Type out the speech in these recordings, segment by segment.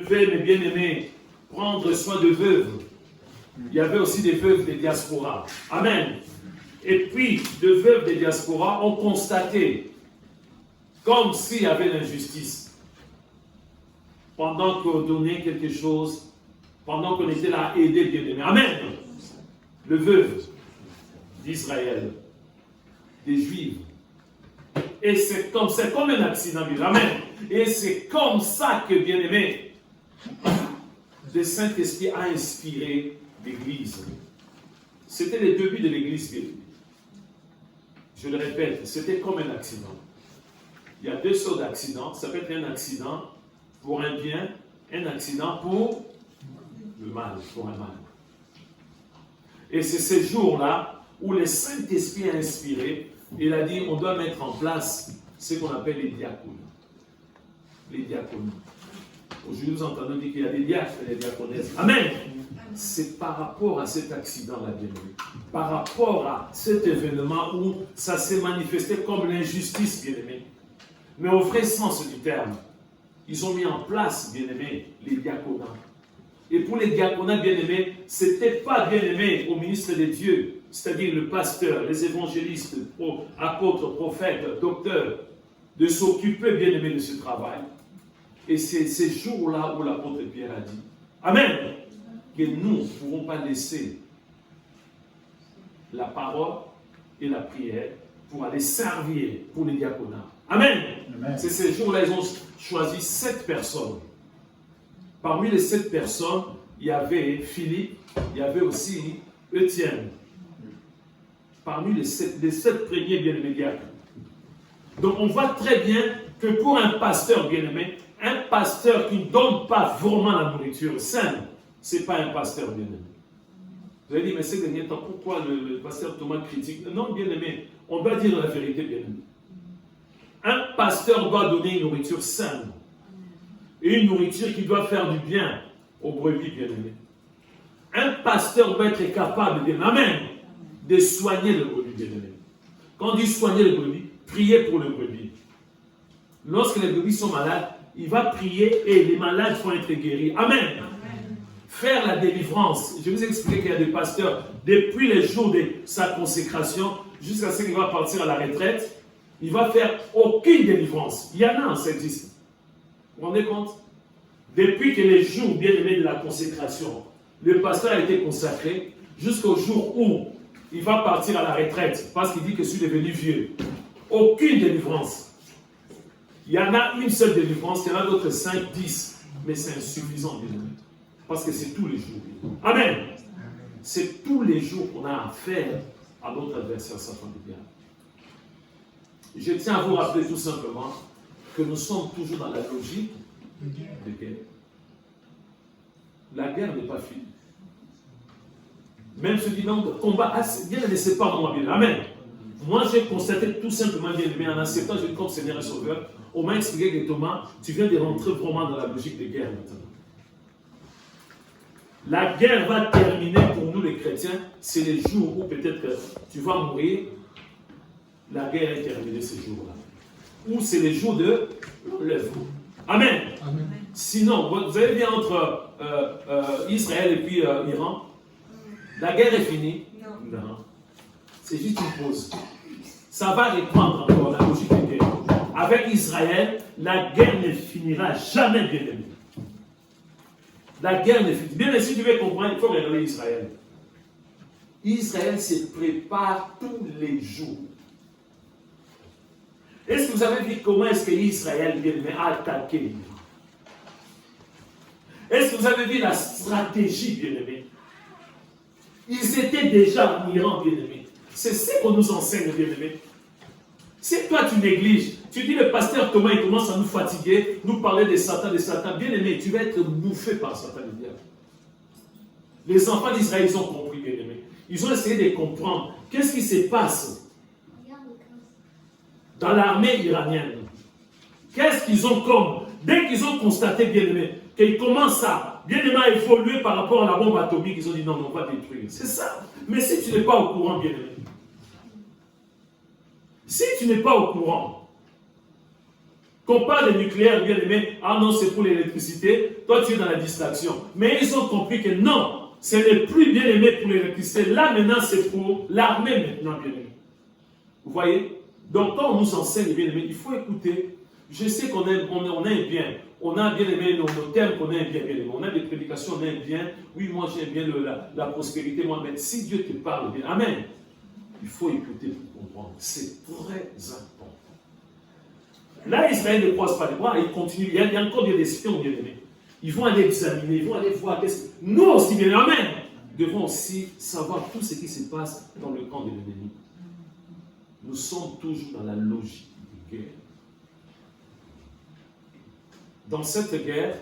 devait, mes bien-aimés, prendre soin de veuves. Il y avait aussi des veuves des diasporas. Amen. Et puis, de veuves des diasporas ont constaté, comme s'il y avait l'injustice, pendant qu'on donnait quelque chose, pendant qu'on était là à aider bien-aimés. Amen. Le veuve d'Israël, des Juifs. Et c'est comme un accident. Amen. Et c'est comme ça que, bien-aimés, le Saint-Esprit a inspiré l'Église. C'était les débuts de l'Église. Je le répète, c'était comme un accident. Il y a deux sortes d'accidents. Ça peut être un accident pour un bien, un accident pour le mal, pour un mal. Et c'est ces jours-là où le Saint-Esprit a inspiré. Il a dit, on doit mettre en place ce qu'on appelle les diacones. Les diacones. Aujourd'hui, nous entendons dire qu'il y a des diacres et des diaconesses. Amen. C'est par rapport à cet accident-là, bien-aimé. Par rapport à cet événement où ça s'est manifesté comme l'injustice, bien-aimé. Mais au vrai sens du terme, ils ont mis en place, bien-aimé, les diaconats. Et pour les diaconats, bien-aimés, ce n'était pas, bien-aimé, au ministre des dieux, c'est-à-dire le pasteur, les évangélistes, apôtres, prophètes, docteurs, de s'occuper, bien-aimé, de ce travail. Et c'est ces jours-là où l'apôtre Pierre a dit, Amen, que nous ne pourrons pas laisser la parole et la prière pour aller servir pour les diaconats. Amen. Amen. C'est ces jours-là, ils ont choisi 7 personnes. Parmi les 7 personnes, il y avait Philippe, il y avait aussi Étienne. Parmi les 7 premiers bien-aimés diacres. Donc on voit très bien que pour un pasteur bien-aimé, un pasteur qui ne donne pas vraiment la nourriture saine, ce n'est pas un pasteur bien-aimé. Vous allez dire, mais ces derniers temps, pourquoi le pasteur Thomas critique? Non, bien-aimé, on doit dire la vérité, bien-aimé. Un pasteur doit donner une nourriture saine. Et une nourriture qui doit faire du bien aux brebis, bien-aimés. Un pasteur doit être capable, bien, amen, de soigner le brebis, bien-aimé. Quand on dit soigner le brebis, prier pour le brebis. Lorsque les brebis sont malades, il va prier et les malades vont être guéris. Amen. Amen. Faire la délivrance. Je vais vous expliquer qu'il y a des pasteurs, depuis les jours de sa consécration, jusqu'à ce qu'il va partir à la retraite, il va faire aucune délivrance. Il y en a, ça existe. Vous vous rendez compte? Depuis que les jours bien-aimés de la consécration, le pasteur a été consacré, jusqu'au jour où il va partir à la retraite, parce qu'il dit que je suis devenu vieux. Aucune délivrance. Il y en a une seule délivrance, il y en a d'autres 5, 10, mais c'est insuffisant, bien-aimé. Parce que c'est tous les jours. Amen. C'est tous les jours qu'on a affaire à notre adversaire, Satan du diable. Je tiens à vous rappeler tout simplement que nous sommes toujours dans la logique de guerre. La guerre n'est pas finie. Même ceux qui disent que le combat, bien ne laissez pas moi bien. Amen. Moi, j'ai constaté tout simplement, bien aimé, en acceptant, je dis comme Seigneur et Sauveur, on m'a expliqué que Thomas, tu viens de rentrer vraiment dans la logique de guerre maintenant. La guerre va terminer pour nous les chrétiens, c'est les jours où peut-être que tu vas mourir, la guerre est terminée ces jours-là. Ou c'est les jours de l'œuvre. Amen. Amen. Sinon, vous avez bien entre Israël et puis Iran, la guerre est finie. Non. C'est juste une pause. Ça va reprendre encore la logique de guerre. Avec Israël, la guerre ne finira jamais, bien aimé. La guerre ne finit. Bien, mais si tu veux comprendre, il faut regarder Israël. Israël se prépare tous les jours. Est-ce que vous avez vu comment est-ce que Israël a attaqué l'Iran? Est-ce que vous avez vu la stratégie, bien-aimé? Ils étaient déjà en Iran, bien-aimé. C'est ce qu'on nous enseigne, bien-aimé. Si toi tu négliges, tu dis le pasteur Thomas, il commence à nous fatiguer, nous parler de Satan, bien-aimé, tu vas être bouffé par Satan, le diable. Les enfants d'Israël, ils ont compris, bien-aimé. Ils ont essayé de comprendre qu'est-ce qui se passe dans l'armée iranienne. Qu'est-ce qu'ils ont comme? Dès qu'ils ont constaté, bien-aimé, qu'ils commencent à, bien-aimé, à évoluer par rapport à la bombe atomique, ils ont dit non, on va détruire. C'est ça. Mais si tu n'es pas au courant, bien-aimé, si tu n'es pas au courant, Qu'on parle de nucléaire, bien aimé, ah non, c'est pour l'électricité, toi tu es dans la distraction. Mais ils ont compris que non, ce n'est plus bien aimé pour l'électricité. Là maintenant, c'est pour l'armée maintenant, bien aimé. Vous voyez? Donc quand on nous enseigne, bien aimé, il faut écouter. Je sais qu'on aime bien. On a bien aimé nos thèmes qu'on aime bien, bien aimé. On a des prédications, on aime bien. Oui, moi j'aime bien la prospérité, moi, mais si Dieu te parle bien, amen. Il faut écouter pour comprendre. C'est très important. Là, Israël ne croise pas les bras, il continue. Il y a encore des décisions, bien aimés. Ils vont aller examiner, ils vont aller voir. Nous aussi, bien aimés, amen, devons aussi savoir tout ce qui se passe dans le camp de l'ennemi. Nous sommes toujours dans la logique de guerre. Dans cette guerre,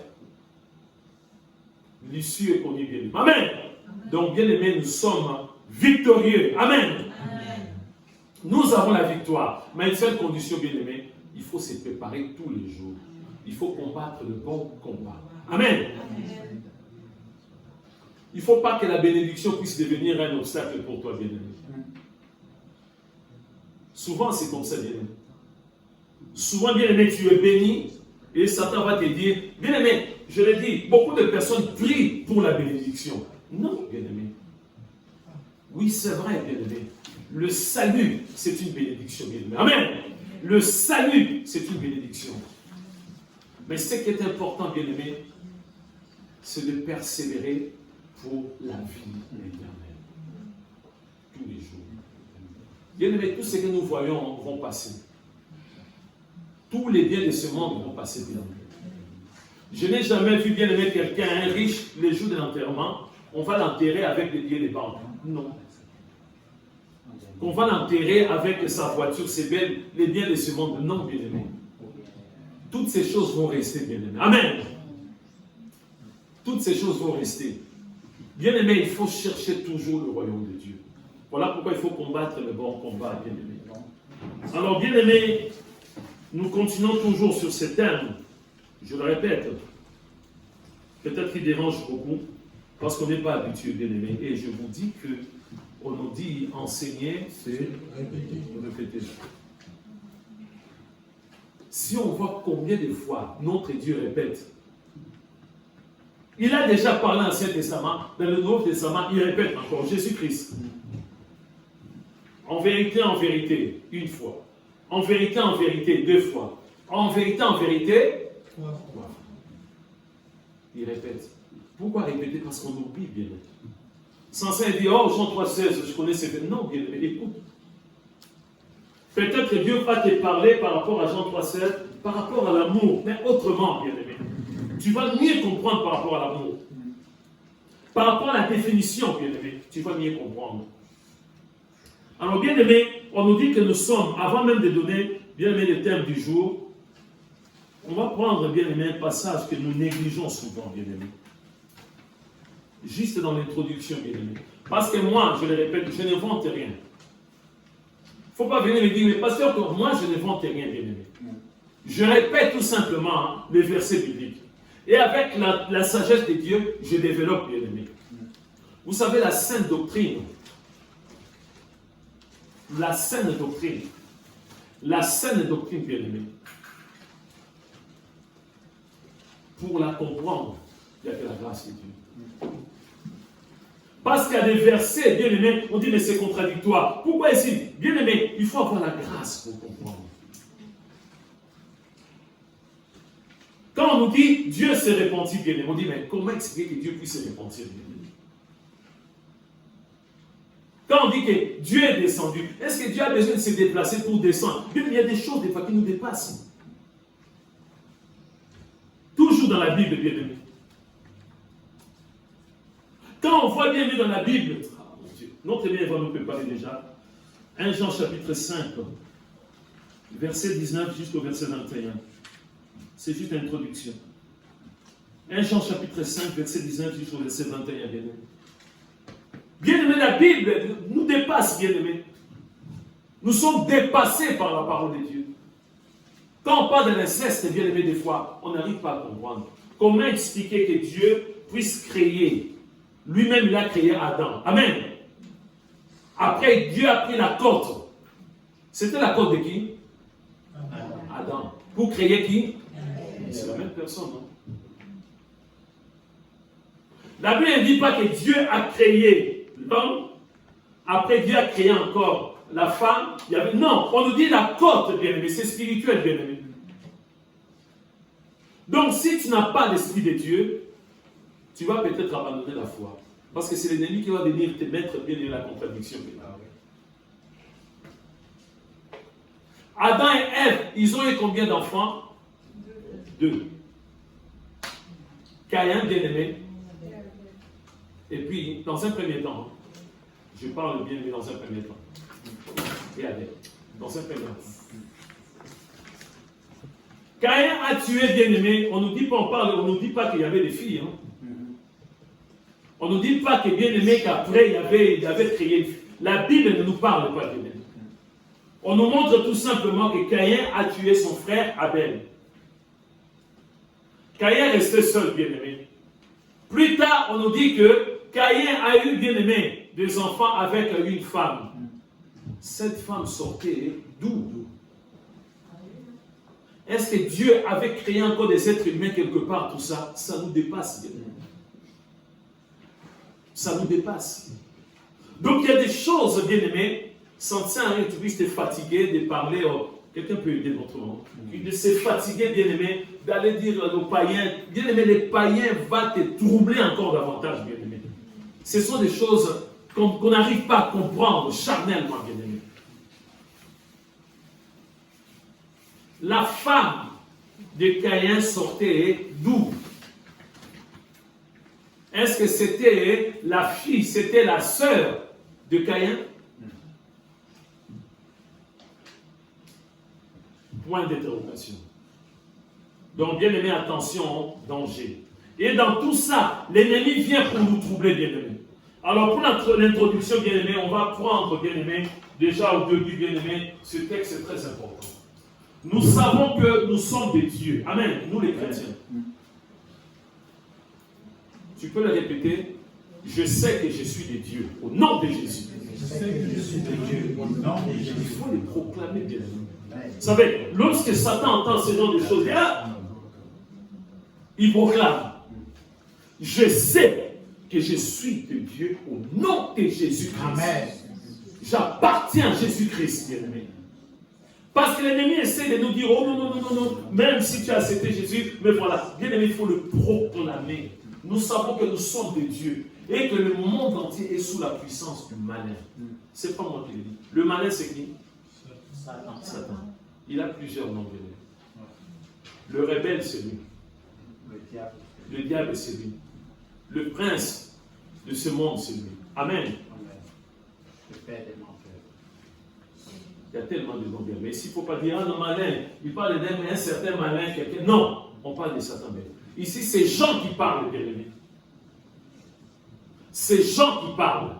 l'issue est connue, bien aimé. Amen. Donc, bien aimés, nous sommes victorieux. Amen. Nous avons la victoire. Mais une seule condition, bien aimé, il faut se préparer tous les jours. Il faut combattre le bon combat. Amen. Il ne faut pas que la bénédiction puisse devenir un obstacle pour toi, bien aimé. Souvent, c'est comme ça, bien aimé. Souvent, bien aimé, tu es béni et Satan va te dire, bien aimé, je l'ai dit, beaucoup de personnes prient pour la bénédiction. Non, bien aimé. Oui, c'est vrai, bien aimé. Le salut, c'est une bénédiction, bien aimé. Amen. Le salut, c'est une bénédiction. Mais ce qui est important, bien aimé, c'est de persévérer pour la vie éternelle. Tous les jours. Bien aimé, tout ce que nous voyons vont passer. Tous les biens de ce monde vont passer, bien aimé. Je n'ai jamais vu, bien aimé, quelqu'un, un riche, les jours de l'enterrement, on va l'enterrer avec les billets des banques. Non. Qu'on va l'enterrer avec sa voiture, ses belles, les biens de ce monde. Non, bien aimé. Toutes ces choses vont rester, bien aimé. Amen. Toutes ces choses vont rester. Bien aimé, il faut chercher toujours le royaume de Dieu. Voilà pourquoi il faut combattre le bon combat, bien aimé. Alors, bien aimé, nous continuons toujours sur ce thème. Je le répète, peut-être qu'il dérange beaucoup, parce qu'on n'est pas habitué, bien aimé. Et je vous dis que on nous dit enseigner, c'est répéter. Si on voit combien de fois notre Dieu répète, il a déjà parlé dans l'Ancien Testament, dans le Nouveau Testament, il répète encore Jésus-Christ. En vérité, une fois. En vérité, deux fois. En vérité, 3 fois. Il répète. Pourquoi répéter? Parce qu'on oublie, bien aimé. Sans ça, il dit, oh, Jean 3,16, je connais ces versets. Non, bien aimé, écoute. Peut-être que Dieu va te parler par rapport à Jean 3,16, par rapport à l'amour, mais autrement, bien aimé. Tu vas mieux comprendre par rapport à l'amour. Par rapport à la définition, bien aimé, tu vas mieux comprendre. Alors, bien aimé, on nous dit que nous sommes, avant même de donner, bien aimé, le thème du jour, on va prendre, bien aimé, un passage que nous négligeons souvent, bien aimé. Juste dans l'introduction, bien aimé. Parce que moi, je le répète, je ne vante rien. Il ne faut pas venir me dire, mais pasteur, moi, je ne vante rien, bien aimé. Je répète tout simplement les versets bibliques. Et avec la sagesse de Dieu, je développe, bien aimé. Vous savez, la sainte doctrine, bien aimé, pour la comprendre, il n'y a que la grâce de Dieu. Parce qu'il y a des versets, bien aimé, on dit mais c'est contradictoire. Pourquoi ici? Bien aimé, il faut avoir la grâce pour comprendre. Quand on nous dit Dieu s'est repenti, bien aimé, on dit mais comment expliquer que Dieu puisse se repentir, bien aimé? Quand on dit que Dieu est descendu, est-ce que Dieu a besoin de se déplacer pour descendre? Bien, il y a des choses des fois qui nous dépassent. Toujours dans la Bible, bien aimé. Quand on voit bien vu dans la Bible, notre bien va nous préparer déjà. 1 Jean chapitre 5, verset 19 jusqu'au verset 21. C'est juste une introduction. 1 Jean chapitre 5, verset 19 jusqu'au verset 21, bien aimé. Bien aimé, la Bible nous dépasse, bien aimé. Nous sommes dépassés par la parole de Dieu. Quand on parle de l'inceste, bien aimé, des fois, on n'arrive pas à comprendre. Comment expliquer que Dieu puisse créer? Lui-même, il a créé Adam. Amen. Après, Dieu a pris la côte. C'était la côte de qui? Adam. Pour créer qui? C'est la même personne, non? La Bible ne dit pas que Dieu a créé l'homme, après Dieu a créé encore la femme. Non, on nous dit la côte, bien-aimé, c'est spirituel, bien-aimé. Donc, si tu n'as pas l'esprit de Dieu, tu vas peut-être abandonner la foi. Parce que c'est l'ennemi qui va venir te mettre bien dans la contradiction. Adam et Ève, ils ont eu combien d'enfants? 2. Caïn, bien-aimé. Et puis, dans un premier temps, je parle bien-aimé dans un premier temps. Et Abel, dans un premier temps. Caïn a tué bien-aimé. On ne nous dit pas qu'il y avait des filles. Hein. On ne nous dit pas que bien-aimé qu'après il avait créé. La Bible ne nous parle pas bien-aimé. On nous montre tout simplement que Caïn a tué son frère Abel. Caïn restait seul, bien-aimé. Plus tard, on nous dit que Caïn a eu, bien-aimé, des enfants avec une femme. Cette femme sortait d'où? Est-ce que Dieu avait créé encore des êtres humains quelque part? Tout ça, ça nous dépasse, bien-aimé. Ça nous dépasse. Donc il y a des choses, bien-aimés, sans ça, tu puisses te fatiguer de parler. Quelqu'un peut aider notre monde. De se fatiguer, bien-aimé, d'aller dire aux païens, bien-aimé, les païens vont te troubler encore davantage, bien-aimé. Ce sont des choses qu'on n'arrive pas à comprendre charnellement, bien-aimé. La femme de Caïn sortait d'où? Est-ce que c'était la fille, c'était la sœur de Caïn? Point d'interrogation. Donc, bien aimé, attention, danger. Et dans tout ça, l'ennemi vient pour nous troubler, bien aimé. Alors, pour l'introduction, bien aimé, on va prendre, bien aimé, déjà au début, bien aimé, ce texte est très important. Nous savons que nous sommes des dieux. Amen, nous les chrétiens. Tu peux le répéter? Je sais que je suis des dieux, au nom de Jésus. Je sais que je suis des dieux, au nom de Jésus. Il faut les proclamer, bien aimé. Vous savez, lorsque Satan entend ce genre de choses, il proclame. Je sais que je suis de Dieu au nom de Jésus-Christ. Amen. J'appartiens à Jésus-Christ, bien-aimé. Parce que l'ennemi essaie de nous dire, oh non, non, non, non, non, même si tu as accepté Jésus, mais voilà, bien-aimé, il faut le proclamer. Nous savons que nous sommes de Dieu et que le monde entier est sous la puissance du malin. C'est pas moi qui le dis. Le malin, c'est qui? Satan. Il a plusieurs noms. Le rebelle, c'est lui. Le diable, c'est lui. Le prince de ce monde, c'est lui. Amen. Il y a tellement de noms bien. Mais s'il ne faut pas dire, ah non, malin, il parle d'un certain malin, quelqu'un. Non, on parle de Satan. Ici, c'est Jean qui parle, bien aimé. C'est Jean qui parle.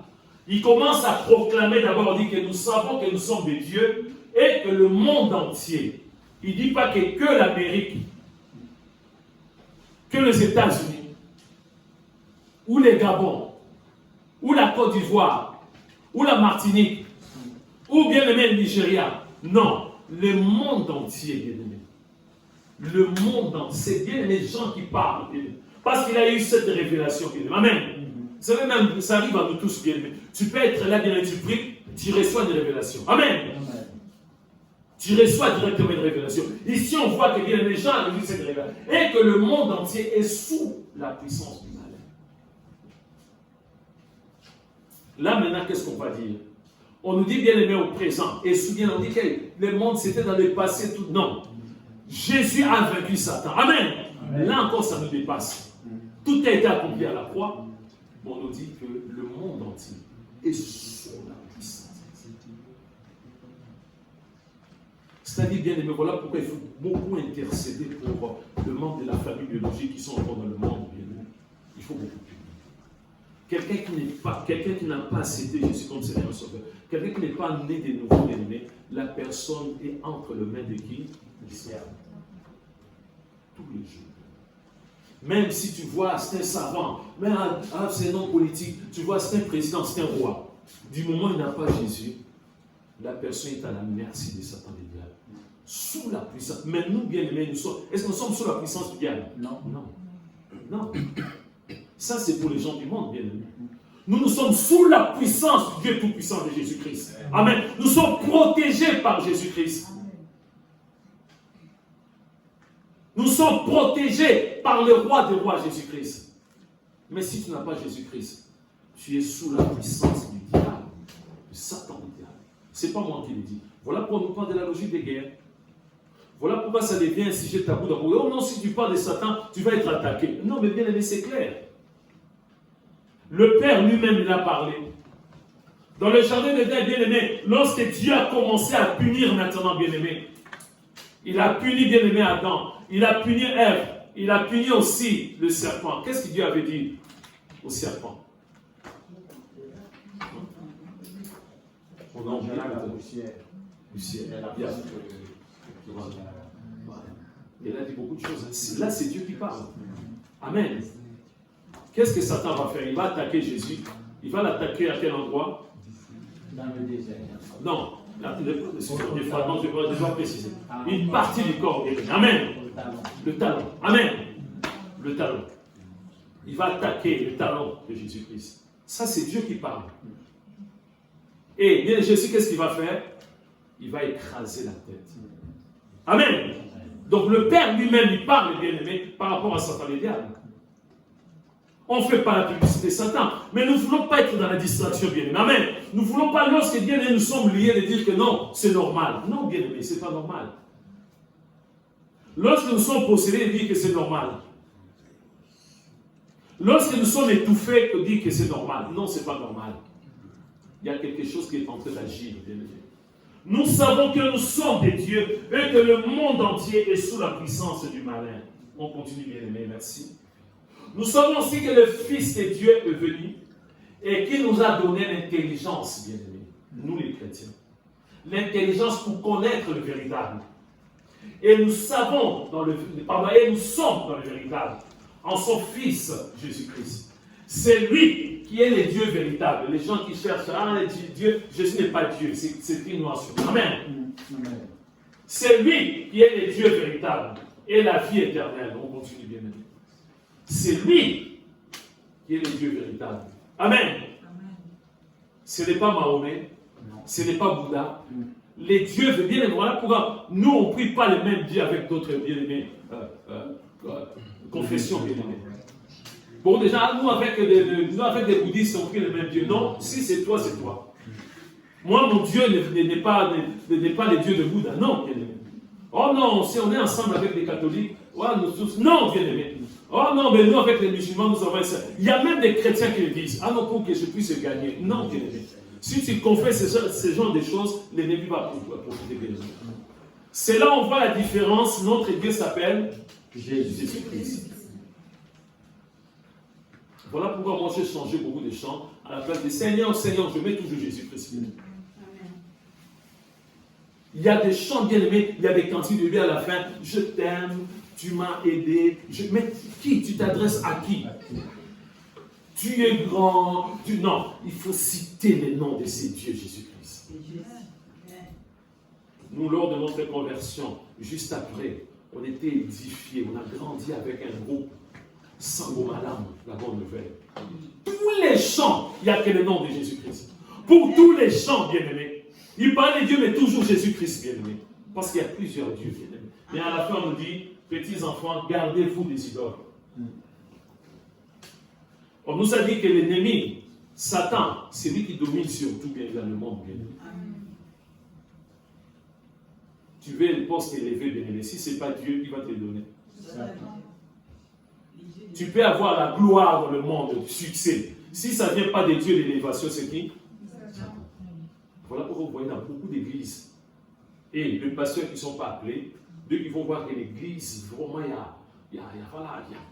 Il commence à proclamer d'abord, il dit que nous savons que nous sommes des dieux et que le monde entier, il ne dit pas que l'Amérique, que les États-Unis, ou les Gabon, ou la Côte d'Ivoire, ou la Martinique, ou bien aimé le Nigeria. Non, le monde entier, bien aimé. Le monde entier, c'est bien les gens qui parlent, bien aimé. Parce qu'il a eu cette révélation, bien aimé. Amen. Vous savez même, ça arrive à nous tous, bien aimé. Tu peux être là, bien aimé, tu pries, tu reçois une révélation. Amen. Tu reçois directement une révélation. Ici, on voit que bien les gens ont eu cette révélation. Et que le monde entier est sous la puissance du malin. Là, maintenant, qu'est-ce qu'on va dire? On nous dit bien aimé au présent. Et souviens, on dit que le monde, c'était dans le passé tout. Non. Jésus a vaincu Satan. Amen. Amen. Là encore, ça nous dépasse. Tout a été accompli à la croix. On nous dit que le monde entier est sous la puissance. C'est-à-dire, bien aimé, voilà pourquoi il faut beaucoup intercéder pour le membre de la famille biologique qui sont encore dans le monde. Bien aimé. Il faut beaucoup plus. Quelqu'un qui n'a pas accepté Jésus comme Seigneur et Sauveur, quelqu'un qui n'est pas né de nouveau, bien aimé, la personne est entre les mains de qui? Du diable. Tous les jours. Même si tu vois, c'est un savant, mais c'est un homme politique, tu vois, c'est un président, c'est un roi. Du moment où il n'a pas Jésus, la personne est à la merci de Satan et du diable. Sous la puissance. Mais nous, bien-aimés, est-ce que nous sommes sous la puissance du diable? Non. Non. Non. Ça, c'est pour les gens du monde, bien-aimés. Nous sommes sous la puissance du Dieu Tout-Puissant de Jésus-Christ. Amen. Nous sommes protégés par Jésus-Christ. Nous sommes protégés par le roi des rois, Jésus-Christ. Mais si tu n'as pas Jésus-Christ, tu es sous la puissance du diable, de Satan, du diable. Ce n'est pas moi qui le dis. Voilà pourquoi nous parlons de la logique des guerres. Voilà pourquoi ça devient un sujet tabou dans le monde. Oh non, si tu parles de Satan, tu vas être attaqué. Non, mais bien aimé, c'est clair. Le Père lui-même, il a parlé. Dans le jardin d'Éden, bien aimé, lorsque Dieu a commencé à punir maintenant, bien aimé, il a puni bien aimé Adam, il a puni Ève, il a puni aussi le serpent. Qu'est-ce que Dieu avait dit au serpent? On a oublié la poussière. Il a dit beaucoup de choses. Là, c'est Dieu qui parle. Amen. Qu'est-ce que Satan va faire? Il va attaquer Jésus. Il va l'attaquer à quel endroit? Dans le désert. Non. Des fragments, je dois préciser. Une partie du corps. Amen. Le talon. Amen. Le talon. Il va attaquer le talon de Jésus-Christ. Ça, c'est Dieu qui parle. Et bien Jésus, qu'est-ce qu'il va faire? Il va écraser la tête. Amen. Donc le Père lui-même, il parle, bien aimé, par rapport à Satan et le diable. On ne fait pas la publicité de Satan, mais nous ne voulons pas être dans la distraction, bien aimé. Amen. Nous ne voulons pas, lorsque bien aimé, nous sommes liés, de dire que non, c'est normal. Non, bien aimé, ce n'est pas normal. Lorsque nous sommes possédés, de dire que c'est normal. Lorsque nous sommes étouffés, de dire que c'est normal. Non, ce n'est pas normal. Il y a quelque chose qui est en train d'agir, bien aimé. Nous savons que nous sommes des dieux et que le monde entier est sous la puissance du malin. On continue, bien aimé, merci. Nous savons aussi que le Fils de Dieu est venu et qu'il nous a donné l'intelligence, bien aimé, nous les chrétiens. L'intelligence pour connaître le véritable. Et nous savons, et nous sommes dans le véritable, en son Fils, Jésus-Christ. C'est lui qui est le Dieu véritable. Les gens qui cherchent, Dieu, Jésus n'est pas Dieu, c'est une notion. Amen. C'est lui qui est le Dieu véritable et la vie éternelle. On continue, bien aimé. C'est lui qui est le Dieu véritable. Amen. Ce n'est pas Mahomet, ce n'est pas Bouddha. Les dieux, bien aimés, voilà pourquoi nous, on ne prie pas les mêmes dieux avec d'autres bien-aimés confessions, bien-aimés. Bon, déjà, nous, avec des bouddhistes, on prie les mêmes dieux. Non, si c'est toi, c'est toi. Moi, mon Dieu n'est pas le Dieu de Bouddha. Non, bien-aimé. Oh non, si on est ensemble avec les catholiques, ouais, nous tous, non, bien-aimé. Oh non, mais nous, avec les musulmans, nous avons ça. Il y a même des chrétiens qui le disent. Ah non, pour que je puisse gagner. Non, bien-aimé. Si tu confesses ce genre de choses, l'ennemi va profiter de nous. C'est là où on voit la différence. Notre Dieu s'appelle Jésus-Christ. Voilà pourquoi moi j'ai changé beaucoup de chants. À la place de Seigneur, Seigneur, je mets toujours Jésus-Christ. Il y a des chants bien aimés, il y a des cantiques de lui à la fin. Je t'aime, tu m'as aidé. Mais qui? Tu t'adresses à qui? Tu es grand. Non, il faut citer le nom de ces dieux, Jésus-Christ. Nous, lors de notre conversion, juste après, on était édifiés, on a grandi avec un groupe. Sangomalam, la bonne nouvelle. Tous les chants, il n'y a que le nom de Jésus-Christ. Pour tous les chants, bien-aimés. Il parle de Dieu, mais toujours Jésus-Christ, bien-aimé. Parce qu'il y a plusieurs dieux, bien-aimés. Mais à la fin, on nous dit, petits enfants, gardez-vous des idoles. On nous a dit que l'ennemi, Satan, c'est lui qui domine sur tout bien dans le monde, bien-aimé. Tu veux le poste élevé, bien-aimé. Si ce n'est pas Dieu, il va te le donner. Tu peux avoir la gloire dans le monde, le succès. Si ça ne vient pas de Dieu, l'élévation, c'est qui? Voilà pourquoi vous voyez dans beaucoup d'églises. Et les pasteurs qui ne sont pas appelés, d'eux qui vont voir que l'église, vraiment, il y a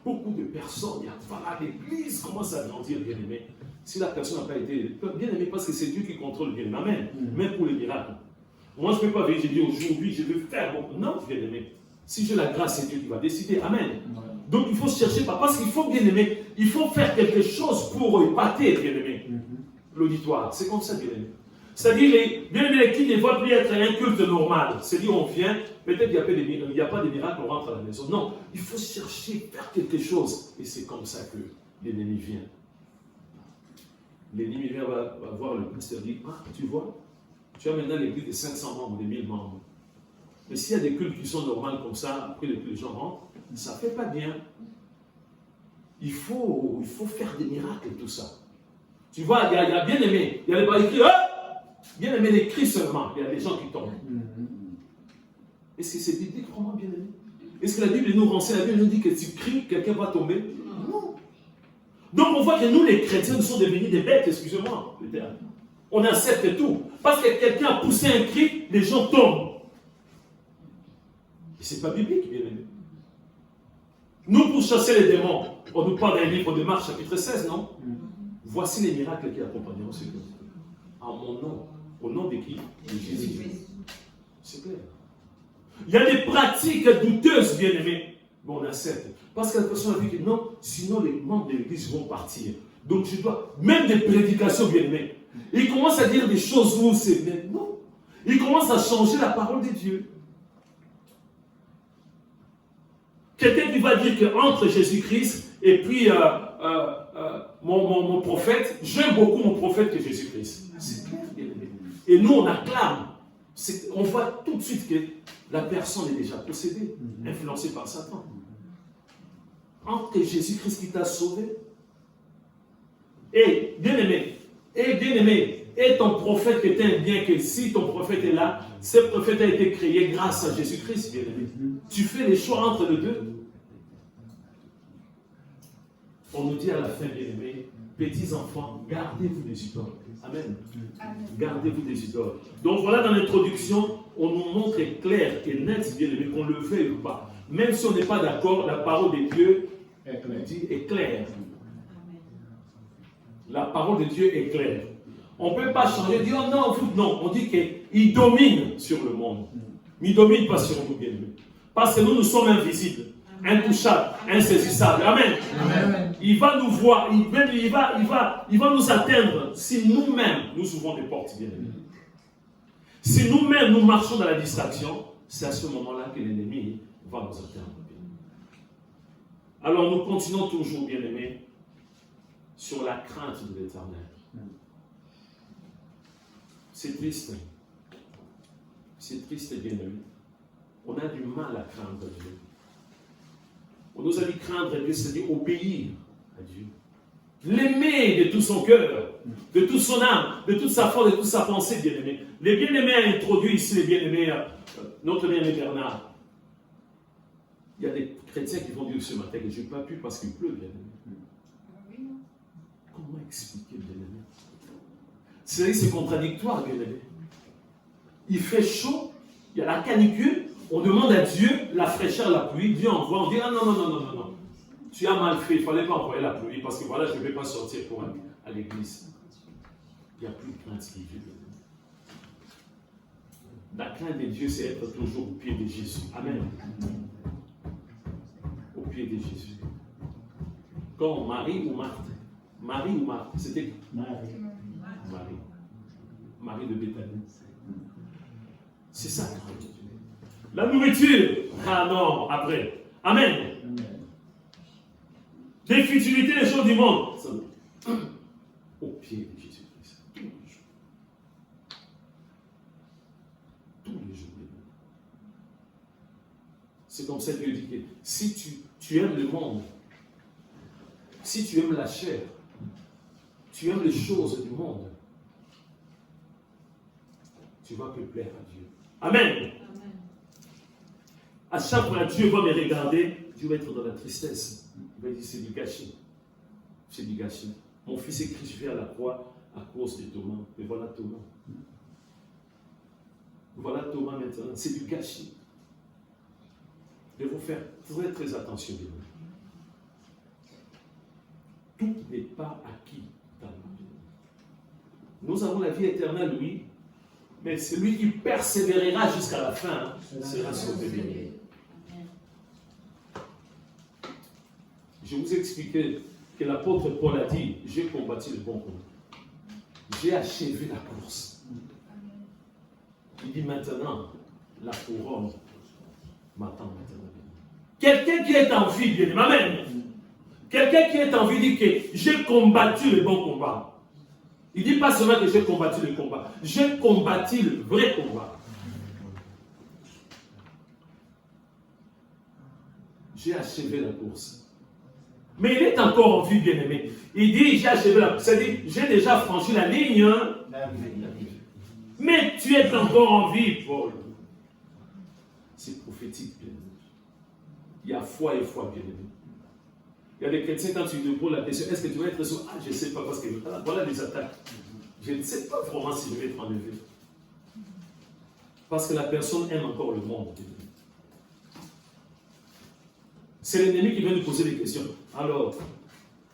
beaucoup de personnes. L'église commence à grandir, bien aimé. Si la personne n'a pas été bien aimée, parce que c'est Dieu qui contrôle bien aimé. Amen. Même pour les miracles. Moi, je ne peux pas venir, je dis aujourd'hui, je veux faire beaucoup. Non, bien aimé. Si j'ai la grâce, c'est Dieu qui va décider. Amen. Donc il faut se chercher, parce qu'il faut bien aimer, il faut faire quelque chose pour épater, bien aimé, l'auditoire. C'est comme ça, bien aimé. C'est-à-dire, les qui ne voient plus être un culte normal. C'est-à-dire, on vient, peut-être il n'y a pas de miracle, on rentre à la maison. Non, il faut chercher, faire quelque chose. Et c'est comme ça que l'ennemi vient. L'ennemi vient, va voir le pasteur, dit, ah, tu vois, tu as maintenant l'église de 500 membres, de 1000 membres. Mais s'il y a des cultes qui sont normaux comme ça, après les gens rentrent, ça ne fait pas bien. Il faut faire des miracles et tout ça. Tu vois, il y a bien aimé, il y a les pas écrits, bien aimé les cris seulement, il y a des gens qui tombent. Est-ce que c'est biblique vraiment bien aimé? Est-ce que la Bible nous renseigne, la Bible nous dit que si tu cries, quelqu'un va tomber? Non. Donc on voit que nous les chrétiens, nous sommes devenus des bêtes, excusez-moi. On accepte tout. Parce que quelqu'un a poussé un cri, les gens tombent. Et ce n'est pas biblique, bien aimé. Nous, pour chasser les démons, on nous parle d'un livre de Marc, chapitre 16, non? Voici les miracles qui accompagneront ces choses. En mon nom. Au nom de qui? De Jésus. C'est clair. Il y a des pratiques douteuses, bien aimées. Mais on accepte. Parce que la personne a dit que non, sinon les membres de l'église vont partir. Donc je dois, même des prédications, bien aimées. Il commence à dire des choses où c'est même non. Il commence à changer la parole de Dieu. Quelqu'un qui va dire qu'entre Jésus-Christ et puis mon prophète, j'aime beaucoup mon prophète que Jésus-Christ. C'est clair, bien aimé. Et nous, on acclame. On voit tout de suite que la personne est déjà possédée, influencée par Satan. Entre Jésus-Christ qui t'a sauvé, et bien-aimé, et ton prophète que t'aimes bien, que si ton prophète est là, ce prophète a été créé grâce à Jésus-Christ, bien-aimé. Tu fais les choix entre les deux. On nous dit à la fin, bien-aimé, petits enfants, gardez-vous des idoles. Amen. Gardez-vous des idoles. Donc voilà, dans l'introduction, on nous montre clair et net, bien-aimé, qu'on le veuille ou pas. Même si on n'est pas d'accord, la parole de Dieu est claire. La parole de Dieu est claire. On ne peut pas changer, dire oh non, non. On dit qu'il domine sur le monde. Mais il ne domine pas sur nous, bien-aimés. Parce que nous sommes invisibles, intouchables, insaisissables. Amen. Amen. Il va nous voir, il va nous atteindre si nous-mêmes nous ouvrons des portes, bien-aimés. Si nous-mêmes nous marchons dans la distraction, c'est à ce moment-là que l'ennemi va nous atteindre. Alors nous continuons toujours, bien-aimés, sur la crainte de l'Éternel. C'est triste. C'est triste, bien-aimé. On a du mal à craindre Dieu. On nous a dit craindre Dieu, c'est-à-dire obéir à Dieu. L'aimer de tout son cœur, de toute son âme, de toute sa force, de toute sa pensée, bien-aimé. Les bien-aimés a introduit ici, les bien-aimés, notre bien-aimé Bernard. Il y a des chrétiens qui vont dire ce matin que je n'ai pas pu parce qu'il pleut, bien-aimé. Comment expliquer, bien-aimé? C'est contradictoire, bien-aimé. Il fait chaud, il y a la canicule, on demande à Dieu la fraîcheur, la pluie, Dieu envoie, on dit ah non. Tu as mal fait, il ne fallait pas envoyer la pluie parce que voilà, je ne vais pas sortir pour aller à l'église. Il n'y a plus de crainte qui vit. La crainte de Dieu, c'est être toujours au pied de Jésus. Amen. Au pied de Jésus. Quand Marie ou Marthe, c'était Marie de Béthanie. C'est ça. La nourriture, ah non, après. Amen. Des futilités, les choses du monde. Au pied de Jésus-Christ. Tous les jours. C'est comme ça que Dieu dit que si tu aimes le monde, si tu aimes la chair, tu aimes les choses du monde, tu vas te plaire à Dieu. Amen. À chaque fois, Dieu va me regarder, Dieu va être dans la tristesse. Il va dire, c'est du gâchis. C'est du gâchis. Mon fils est crucifié à la croix à cause de Thomas. Mais voilà Thomas. Voilà Thomas maintenant. C'est du gâchis. Il faut faire très très attention. Tout n'est pas acquis dans la vie. Nous avons la vie éternelle, oui. Mais celui qui persévérera jusqu'à la fin sera sauvé. Je vous ai expliqué que l'apôtre Paul a dit, j'ai combattu le bon combat. J'ai achevé la course. Il dit maintenant, la couronne m'attend maintenant. Quelqu'un qui est en vie, bien aimé, amen. Quelqu'un qui est en vie dit que j'ai combattu le bon combat. Il ne dit pas seulement que j'ai combattu le combat, j'ai combattu le vrai combat. J'ai achevé la course. Mais il est encore en vie, bien aimé. Il dit, j'ai achevé la course. C'est-à-dire, j'ai déjà franchi la ligne. Mais tu es encore en vie, Paul. C'est prophétique, bien aimé. Il y a foi et foi, bien aimé. Il y a des chrétiens, quand tu te poses la question, est-ce que tu vas être sauvé? Ah, je ne sais pas, parce que voilà des attaques. Je ne sais pas vraiment si je vais être enlevé. Parce que la personne aime encore le monde. C'est l'ennemi qui vient nous poser des questions. Alors,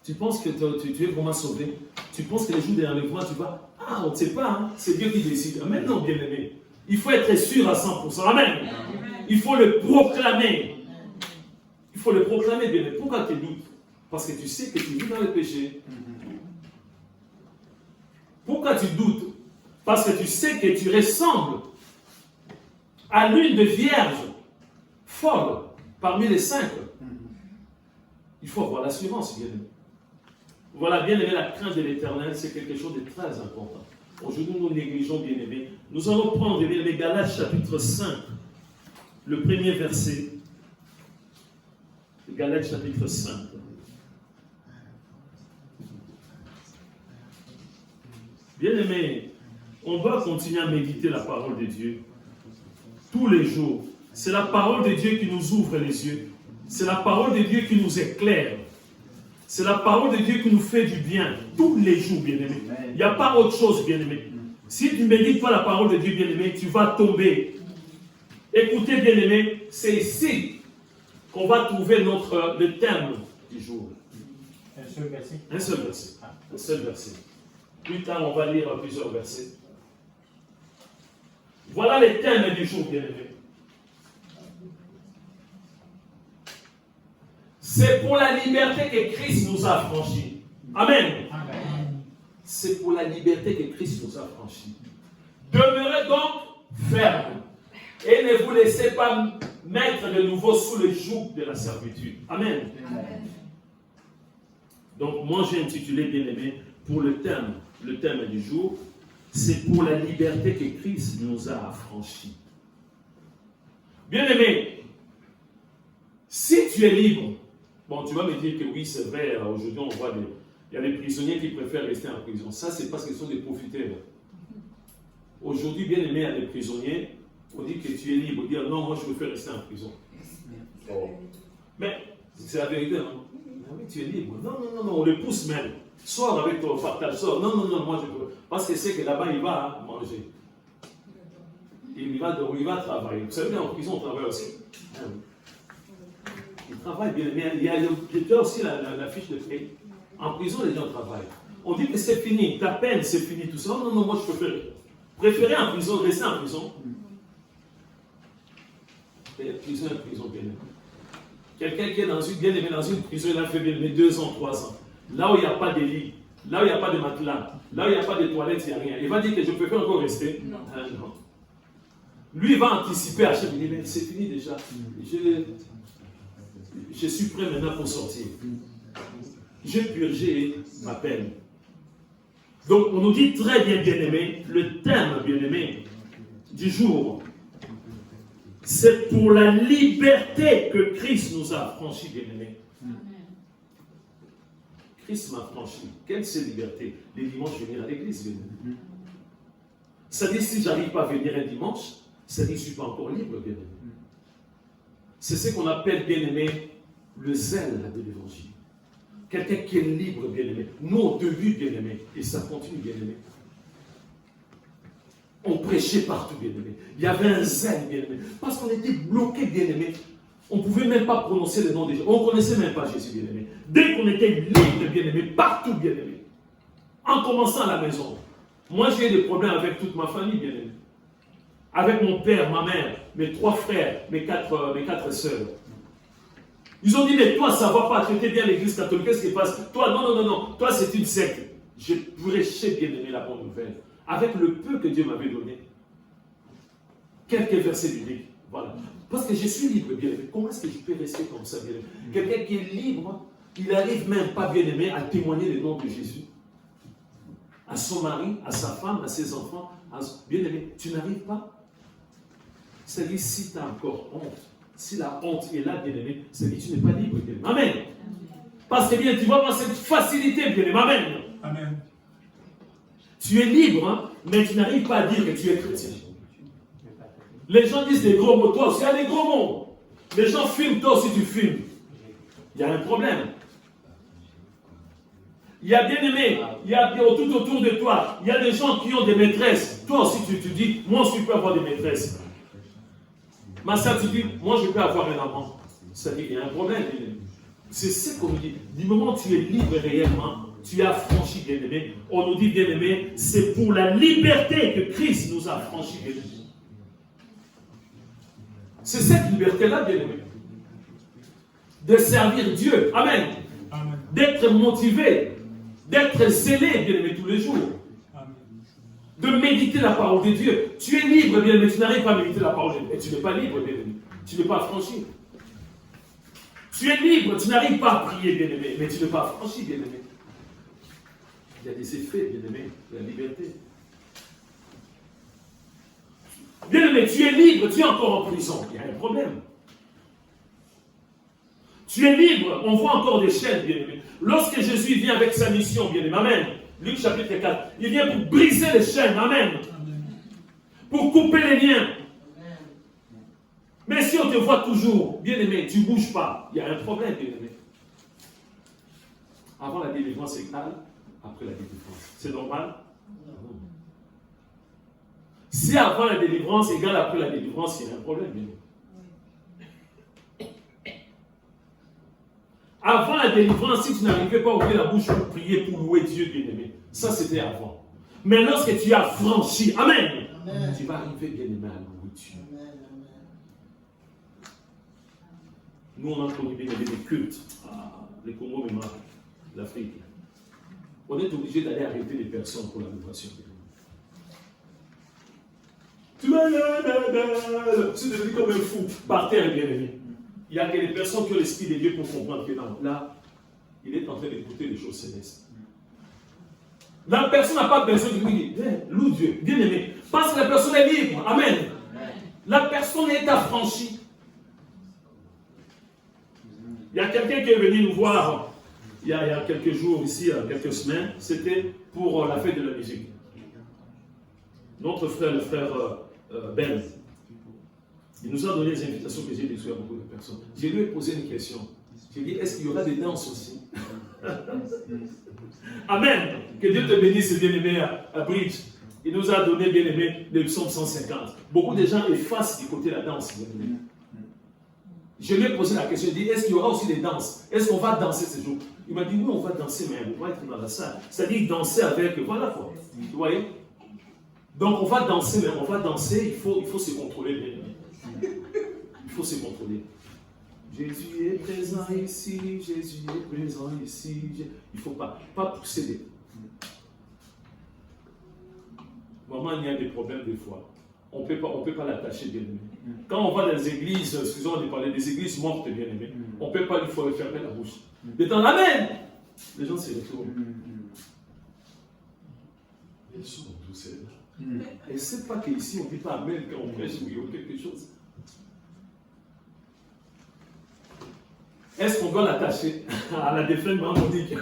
tu penses que tu es vraiment sauvé? Tu penses que les jours d'enlèvement, tu vas... Ah, on ne sait pas, hein? C'est Dieu qui décide. Amen, non, bien-aimé. Il faut être sûr à 100%. Amen. Il faut le proclamer. Il faut le proclamer, bien-aimé. Pourquoi tu doutes? Parce que tu sais que tu vis dans le péché. Pourquoi tu doutes? Parce que tu sais que tu ressembles à l'une de vierges folles parmi les cinq. Il faut avoir l'assurance, bien-aimé. Voilà, bien-aimé, la crainte de l'Éternel, c'est quelque chose de très important. Aujourd'hui, nous négligeons, bien-aimé. Nous allons prendre, bien-aimé, Galates chapitre 5, le premier verset. Galates chapitre 5. Bien-aimé, on doit continuer à méditer la parole de Dieu tous les jours. C'est la parole de Dieu qui nous ouvre les yeux. C'est la parole de Dieu qui nous éclaire. C'est la parole de Dieu qui nous fait du bien tous les jours, bien-aimé. Il n'y a pas autre chose, bien-aimé. Si tu ne médites pas la parole de Dieu, bien-aimé, tu vas tomber. Écoutez, bien-aimé, c'est ici qu'on va trouver le thème du jour. Un seul verset. Un seul verset. Un seul verset. Plus tard, on va lire plusieurs versets. Voilà les thèmes du jour, bien-aimé. C'est pour la liberté que Christ nous a franchis. Amen. Amen. C'est pour la liberté que Christ nous a franchis. Demeurez donc fermes et ne vous laissez pas mettre de nouveau sous le joug de la servitude. Amen. Amen. Donc, moi, j'ai intitulé, bien-aimé, pour le thème du jour, c'est pour la liberté que Christ nous a affranchis. Bien-aimé, si tu es libre, bon, tu vas me dire que oui, c'est vrai, aujourd'hui, on voit il y a des prisonniers qui préfèrent rester en prison. Ça, c'est parce qu'ils sont des profiteurs. Aujourd'hui, bien-aimé, il y a des prisonniers, on dit que tu es libre, dire non, moi, je préfère rester en prison. Oh. Mais c'est la vérité, non? Oui, tu es libre. Non, on le pousse même. Sors avec ton partage, sors. Non, moi je peux. Parce que c'est que là-bas, il va manger. Il va travailler. Vous savez, en prison, on travaille aussi. Il travaille bien. Mais il y a aussi la fiche de paie. En prison, les gens travaillent. On dit que c'est fini, ta peine, c'est fini, tout ça. Non, moi je préférer en prison, rester en prison. Prison, bien aimé. Quelqu'un qui est bien aimé dans une prison, il a fait bien aimé 2 ans, 3 ans. Là où il n'y a pas de lit, là où il n'y a pas de matelas, là où il n'y a pas de toilettes, il n'y a rien. Il va dire que je préfère encore rester. Non. Non. Lui, il va anticiper à chaque minute, mais c'est fini déjà. Je suis prêt maintenant pour sortir. J'ai purgé ma peine. Donc, on nous dit très bien, bien-aimé, le thème, bien-aimé, du jour, c'est pour la liberté que Christ nous a affranchis, bien-aimé. Christ m'a franchi. Quelle c'est liberté? Les dimanches, venir à l'église, bien-aimé. Ça dit, si je n'arrive pas à venir un dimanche, ça dit, je ne suis pas encore libre, bien-aimé. C'est ce qu'on appelle, bien-aimé, le zèle de l'évangile. Quelqu'un qui est libre, bien-aimé. Nous, au début, bien-aimé, et ça continue, bien-aimé. On prêchait partout, bien-aimé. Il y avait un zèle, bien-aimé. Parce qu'on était bloqué, bien-aimé. On ne pouvait même pas prononcer le nom de Jésus. On ne connaissait même pas Jésus, bien-aimé. Dès qu'on était libre, bien-aimé, partout, bien-aimé. En commençant à la maison. Moi, j'ai eu des problèmes avec toute ma famille, bien-aimé. Avec mon père, ma mère, mes 3 frères, mes 4 sœurs. Ils ont dit, mais toi, ça ne va pas, tu étais bien à l'église catholique, qu'est-ce qui passe? Toi, non, toi, c'est une secte. J'ai prêché, bien-aimé, la bonne nouvelle. avec le peu que Dieu m'avait donné. Quelques versets bibliques. Voilà. Parce que je suis libre, bien-aimé. Comment est-ce que je peux rester comme ça, bien-aimé? Quelqu'un qui est libre, il n'arrive même pas, bien-aimé, à témoigner le nom de Jésus. À son mari, à sa femme, à ses enfants. Bien-aimé, tu n'arrives pas? C'est-à-dire, si tu as encore honte, si la honte est là, bien-aimé, c'est-à-dire que tu n'es pas libre, bien-aimé. Amen. Parce que bien, tu vas avoir cette facilité, bien-aimé. Amen. Amen. Tu es libre, hein, mais tu n'arrives pas à dire que tu es chrétien. Les gens disent des gros mots, toi aussi, il y a des gros mots. Les gens filment, toi aussi tu filmes. Il y a un problème. Il y a bien aimé, il y a tout autour de toi, il y a des gens qui ont des maîtresses. Toi aussi tu dis, moi aussi je peux avoir des maîtresses. Ma soeur, tu dis, moi je peux avoir un amant. C'est-à-dire qu'il y a un problème. C'est ce qu'on nous dit. Du moment où tu es libre réellement, tu as franchi, bien-aimé. On nous dit, bien-aimé, c'est pour la liberté que Christ nous a franchi, bien-aimé. C'est cette liberté-là, bien-aimé. De servir Dieu. Amen. Amen. D'être motivé, d'être zélé, bien-aimé, tous les jours. Amen. De méditer la parole de Dieu. Tu es libre, bien-aimé, tu n'arrives pas à méditer la parole de Dieu. Et tu n'es pas libre, bien-aimé. Tu n'es pas franchi. Tu es libre, tu n'arrives pas à prier, bien-aimé, mais tu n'es pas franchi, bien-aimé. Il y a des effets, bien-aimé, de la liberté. Bien-aimé, tu es libre, tu es encore en prison. Il y a un problème. Tu es libre, on voit encore des chaînes, bien-aimé. Lorsque Jésus vient avec sa mission, bien-aimé, amen. Luc chapitre 4, il vient pour briser les chaînes, amen. Pour couper les liens. Mais si on te voit toujours, bien-aimé, tu ne bouges pas, il y a un problème, bien-aimé. Avant la délivrance égale, après la délivrance. C'est normal? Non. Si avant la délivrance égale après la délivrance, il y a un problème, bien-aimé. Avant la délivrance, si tu n'arrivais pas à ouvrir la bouche pour prier, pour louer Dieu, bien-aimé, ça c'était avant. Mais lorsque tu as franchi, amen, amen. Tu vas arriver, bien-aimé, à louer Dieu. Amen, amen. Nous, on a connu, bien-aimé, des cultes. Les Congo, même l'Afrique. On est obligé d'aller arrêter les personnes pour la louation. Tu es devenu comme un fou, par terre, bien-aimé. Il y a des personnes qui ont l'esprit de Dieu pour comprendre que non, là, il est en train d'écouter les choses célestes. La personne n'a pas besoin de lui dire, loue Dieu, bien aimé. Parce que la personne est libre. Amen. La personne est affranchie. Il y a quelqu'un qui est venu nous voir il y a quelques jours ici, il y a quelques semaines. C'était pour la fête de la musique. Notre frère, le frère Ben. Il nous a donné des invitations que j'ai reçues à beaucoup de personnes. Je lui ai posé une question. J'ai dit, est-ce qu'il y aura des danses aussi? Amen. Que Dieu te bénisse, bien-aimé à Bridge. Il nous a donné, bien-aimé, le psaume 150. Beaucoup de gens effacent du côté de la danse, bien-aimé. Je lui ai posé la question, j'ai dit, est-ce qu'il y aura aussi des danses? Est-ce qu'on va danser ce jour? Il m'a dit, oui, on va danser, mais on va être dans la salle. C'est-à-dire danser avec, voilà quoi. Vous voyez? Donc on va danser, mais on va danser, il faut se contrôler, bien-aimé. Il faut se contrôler. Jésus est présent ici, Jésus est présent ici. Il ne faut pas pousser les. Maman, il y a des problèmes des fois. On ne peut pas l'attacher, bien aimé. Quand on va dans les églises, excusez-moi de parler des églises mortes, bien aimé, on ne peut pas lui faire fermer la bouche. De temps, amen. Les gens se retournent. Ils sont tous celles-là. Et c'est pas qu'ici on ne dit pas amen quand on prêche ou quelque chose. Est-ce qu'on doit l'attacher à la défunte Mamoudique?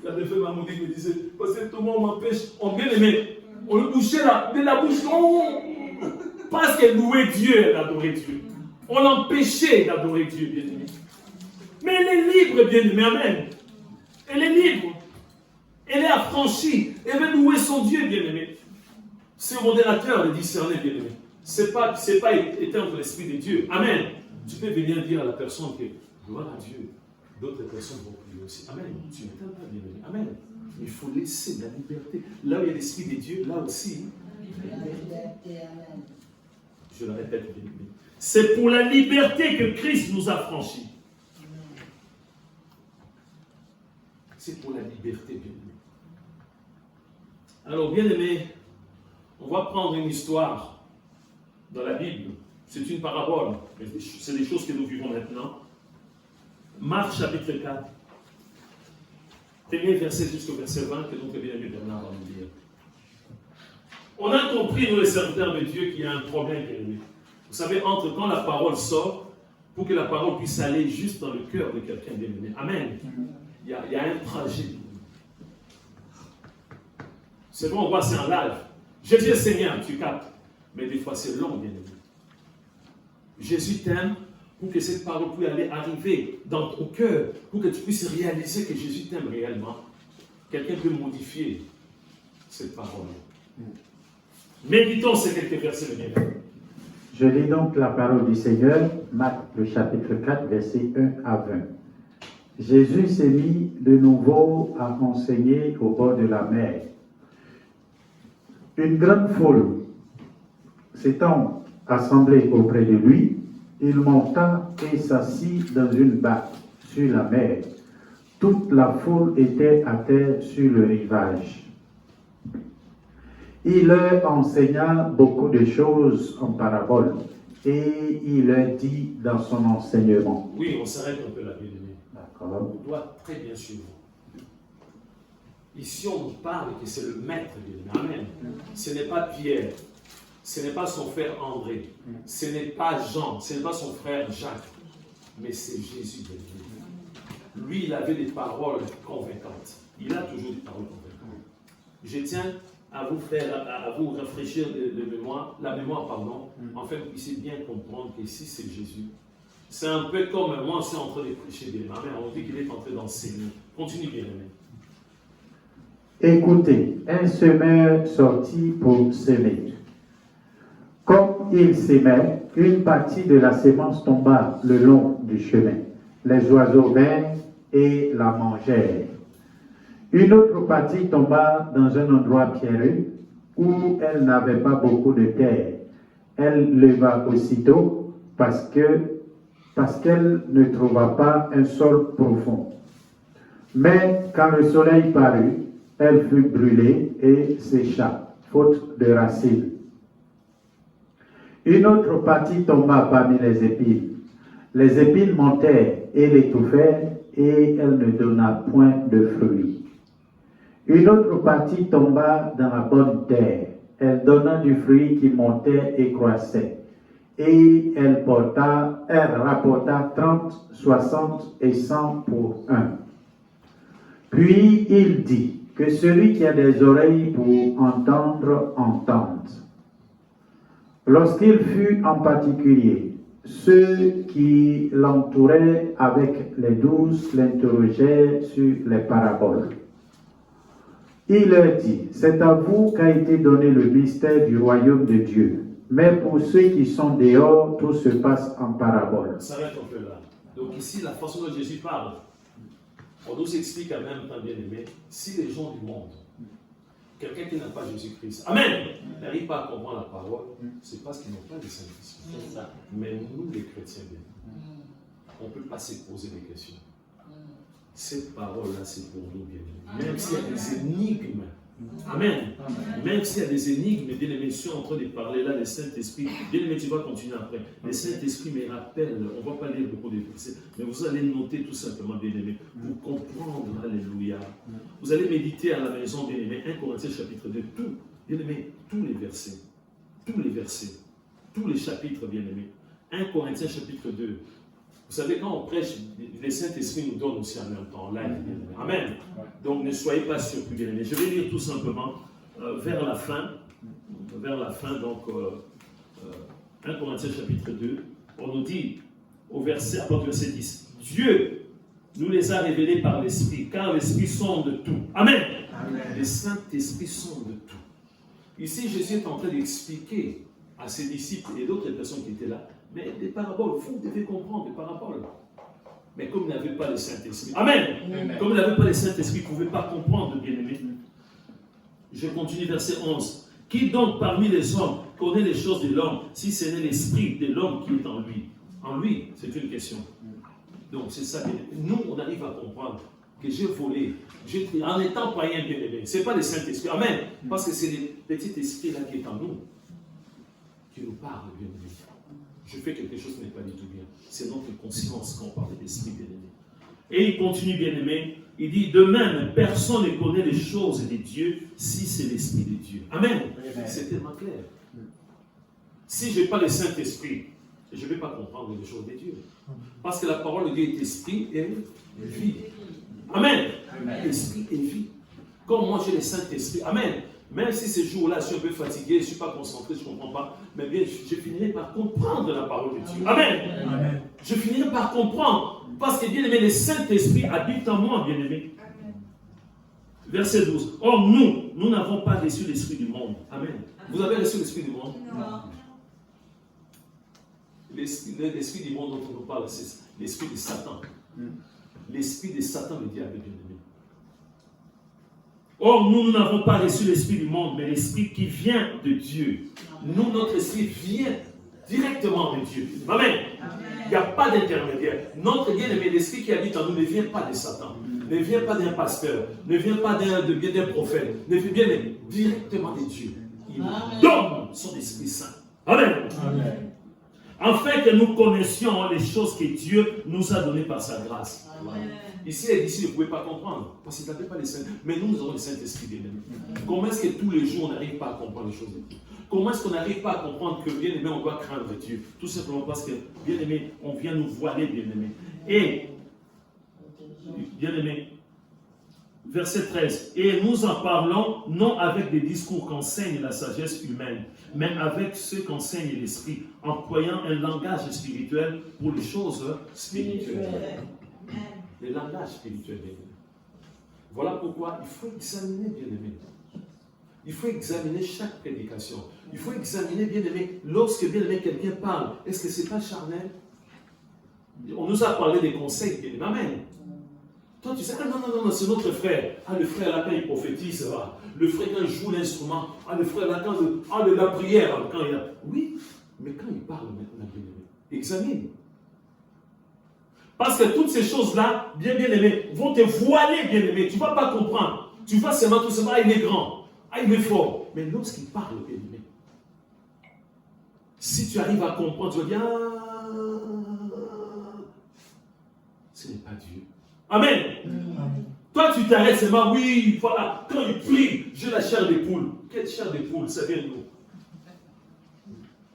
La défunte Mamoudique me disait, parce que tout le monde m'empêche, on bien aimé, on le bouchait là, de la bouche, non, parce qu'elle louait Dieu, elle adorait Dieu. On l'empêchait d'adorer Dieu, bien aimé. Mais elle est libre, bien aimé, amen. Elle est libre. Elle est affranchie. Elle veut louer son Dieu, bien aimé. C'est au modérateur de discerner, bien aimé. C'est pas éteindre l'esprit de Dieu. Amen. Tu peux venir dire à la personne que, gloire à Dieu, d'autres personnes vont prier aussi. Amen. Tu n'éteins pas, bien aimé. Amen. Il faut laisser la liberté. Là où il y a l'esprit de Dieu, là aussi. Je le répète, bien aimé. C'est pour la liberté que Christ nous a franchis. C'est pour la liberté, bien aimé. Alors, bien aimé, on va prendre une histoire dans la Bible. C'est une parabole, mais c'est des choses que nous vivons maintenant. Marc chapitre 4. Premier verset jusqu'au verset 20 que notre bien-aimé Bernard va nous lire. On a compris, nous les serviteurs de Dieu, qu'il y a un problème, bien-aimé. Vous savez, entre quand la parole sort, pour que la parole puisse aller juste dans le cœur de quelqu'un bien-aimé. Amen. Il y a un trajet. C'est bon, on voit, c'est en live. Jésus est Seigneur, tu captes. Mais des fois, c'est long, bien-aimé. Jésus t'aime pour que cette parole puisse aller arriver dans ton cœur, pour que tu puisses réaliser que Jésus t'aime réellement. Quelqu'un peut modifier cette parole. Méditons ces quelques versets, bien-aimé. Je lis donc la parole du Seigneur, Marc le chapitre 4, versets 1 à 20. Jésus s'est mis de nouveau à enseigner au bord de la mer. Une grande foule s'étant assemblée auprès de lui, il monta et s'assit dans une barque sur la mer. Toute la foule était à terre sur le rivage. Il leur enseigna beaucoup de choses en parabole et il leur dit dans son enseignement. Oui, on s'arrête un peu là, bien-aimé. D'accord. On doit très bien suivre. Ici, on nous parle que c'est le maître, bien-aimé. Amen. Ce n'est pas Pierre, ce n'est pas son frère André, ce n'est pas Jean, ce n'est pas son frère Jacques, mais c'est Jésus, bien-aimé. Lui, il avait des paroles convaincantes. Il a toujours des paroles convaincantes. Je tiens à vous faire, à vous rafraîchir la mémoire, afin que vous puissiez bien comprendre que si c'est Jésus, c'est un peu comme moi, je suis en train de prêcher bien. On dit qu'il est en train d'enseigner. Continue, bien-aimé. Écoutez, un semeur sortit pour semer. Comme il s'aimait, une partie de la sémence tomba le long du chemin. Les oiseaux vinrent et la mangèrent. Une autre partie tomba dans un endroit pierreux où elle n'avait pas beaucoup de terre. Elle leva aussitôt parce qu'elle ne trouva pas un sol profond. Mais quand le soleil parut, elle fut brûlée et sécha, faute de racines. Une autre partie tomba parmi les épines. Les épines montèrent et l'étouffèrent, et elle ne donna point de fruits. Une autre partie tomba dans la bonne terre. Elle donna du fruit qui montait et croissait. Et elle rapporta 30, 60 et 100 pour un. Puis il dit, que celui qui a des oreilles pour entendre, entende. Lorsqu'il fut en particulier, ceux qui l'entouraient avec les 12 l'interrogèrent sur les paraboles. Il leur dit, c'est à vous qu'a été donné le mystère du royaume de Dieu. Mais pour ceux qui sont dehors, tout se passe en parabole. On s'arrête un peu là. Donc ici, la façon dont Jésus parle, on nous explique en même temps, bien aimé, si les gens du monde, quelqu'un qui n'a pas Jésus-Christ, Amen, n'arrive pas à comprendre la parole, c'est parce qu'ils n'ont pas de Saint-Esprit. Mais nous, les chrétiens, on ne peut pas se poser des questions. Cette parole-là, c'est pour nous, bien aimé. Même s'il y a des énigmes, Amen. Même s'il y a des énigmes, bien aimé, je suis en train de parler là, le Saint-Esprit, bien aimé, tu vas continuer après. Le Saint-Esprit me rappelle, on ne va pas lire beaucoup de versets, mais vous allez noter tout simplement, bien aimé, pour comprendre, alléluia. Vous allez méditer à la maison, bien aimé, 1 Corinthiens chapitre 2, tout, bien aimé, tous les versets, tous les chapitres, bien aimé. 1 Corinthiens chapitre 2. Vous savez, quand on prêche, le Saint-Esprit nous donne aussi en même temps live. Amen. Donc ne soyez pas surpris, bien aimés. Je vais lire tout simplement vers la fin, donc 1 Corinthiens chapitre 2, on nous dit au verset, à partir du verset 10, Dieu nous les a révélés par l'Esprit, car l'Esprit sonde tout. Amen. Amen. Le Saint-Esprit sonde tout. Ici, Jésus est en train d'expliquer à ses disciples et d'autres personnes qui étaient là, mais des paraboles, vous devez comprendre des paraboles. Mais comme il n'avait pas le Saint-Esprit, Amen. Amen. Comme il n'avait pas le Saint-Esprit, il ne pouvait pas comprendre, bien-aimé. Je continue, verset 11. Qui donc parmi les hommes connaît les choses de l'homme, si ce n'est l'esprit de l'homme qui est en lui? En lui, c'est une question. Donc c'est ça. Nous, on arrive à comprendre que j'ai volé, en étant païen bien-aimé. Ce n'est pas le Saint-Esprit. Amen. Parce que c'est le petit esprit là qui est en nous, qui nous parle bien-aimé. Je fais quelque chose qui n'est pas du tout bien. C'est notre conscience quand on parle d'esprit bien-aimé. Et il continue bien-aimé. Il dit, de même, personne ne connaît les choses de Dieu si c'est l'Esprit de Dieu. Amen. C'est tellement clair. Si je n'ai pas le Saint-Esprit, je ne vais pas comprendre les choses de Dieu. Parce que la parole de Dieu est esprit et vie. Amen. Esprit et vie. Comme moi j'ai le Saint-Esprit. Amen. Même si ces jours-là, je suis un peu fatigué, je ne suis pas concentré, je ne comprends pas, mais bien, je finirai par comprendre la parole de Dieu. Amen. Amen. Je finirai par comprendre. Parce que, bien aimé, le Saint-Esprit habite en moi, bien aimé. Verset 12. Or, nous n'avons pas reçu l'Esprit du monde. Amen. Vous avez reçu l'Esprit du monde? Non. L'Esprit du monde dont on nous parle, c'est l'Esprit de Satan. L'Esprit de Satan, le diable, bien aimé. Or, nous n'avons pas reçu l'Esprit du monde, mais l'Esprit qui vient de Dieu. Nous, notre Esprit vient directement de Dieu. Amen. Il n'y a pas d'intermédiaire. Notre bien-aimé, l'Esprit qui habite en nous ne vient pas de Satan, ne vient pas d'un pasteur, ne vient pas d'un prophète, ne vient directement de Dieu. Il nous donne son Esprit Saint. Amen. Amen. Afin que nous connaissions les choses que Dieu nous a données par sa grâce. Amen. Ici, les disciples ne pouvaient pas comprendre, parce qu'ils n'avaient pas les Saints. Mais nous avons le Saint-Esprit bien-aimé. Comment est-ce que tous les jours on n'arrive pas à comprendre les choses de Dieu? Comment est-ce qu'on n'arrive pas à comprendre que, bien aimé, on doit craindre Dieu? Tout simplement parce que, bien aimé, on vient nous voiler, bien aimé. Et, bien aimé, verset 13. Et nous en parlons non avec des discours qu'enseigne la sagesse humaine, mais avec ceux qu'enseigne l'Esprit, employant un langage spirituel pour les choses spirituelles. Les langages spirituels, bien aimé. Voilà pourquoi il faut examiner, bien aimé. Il faut examiner chaque prédication. Il faut examiner, bien aimé, lorsque bien aimé quelqu'un parle, est-ce que ce n'est pas charnel? On nous a parlé des conseils, bien aimé. Amen. Toi, tu sais, ah non, c'est notre frère. Ah, le frère là, quand il prophétise, ça va. Le frère, quand il joue l'instrument. Ah, le frère là, quand la prière, quand il a. Oui, mais quand il parle maintenant, bien aimé, examine. Parce que toutes ces choses-là, bien aimé, vont te voiler, bien aimé. Tu ne vas pas comprendre. Tu vas seulement tout simplement, il est grand. Ah, il est fort. Mais lorsqu'il parle, bien aimé, si tu arrives à comprendre, tu vas dire, ce n'est pas Dieu. Amen. Toi, tu t'arrêtes seulement, oui, voilà, quand il prie, j'ai la chair des poules. Quelle chair des poules? Ça vient de nous.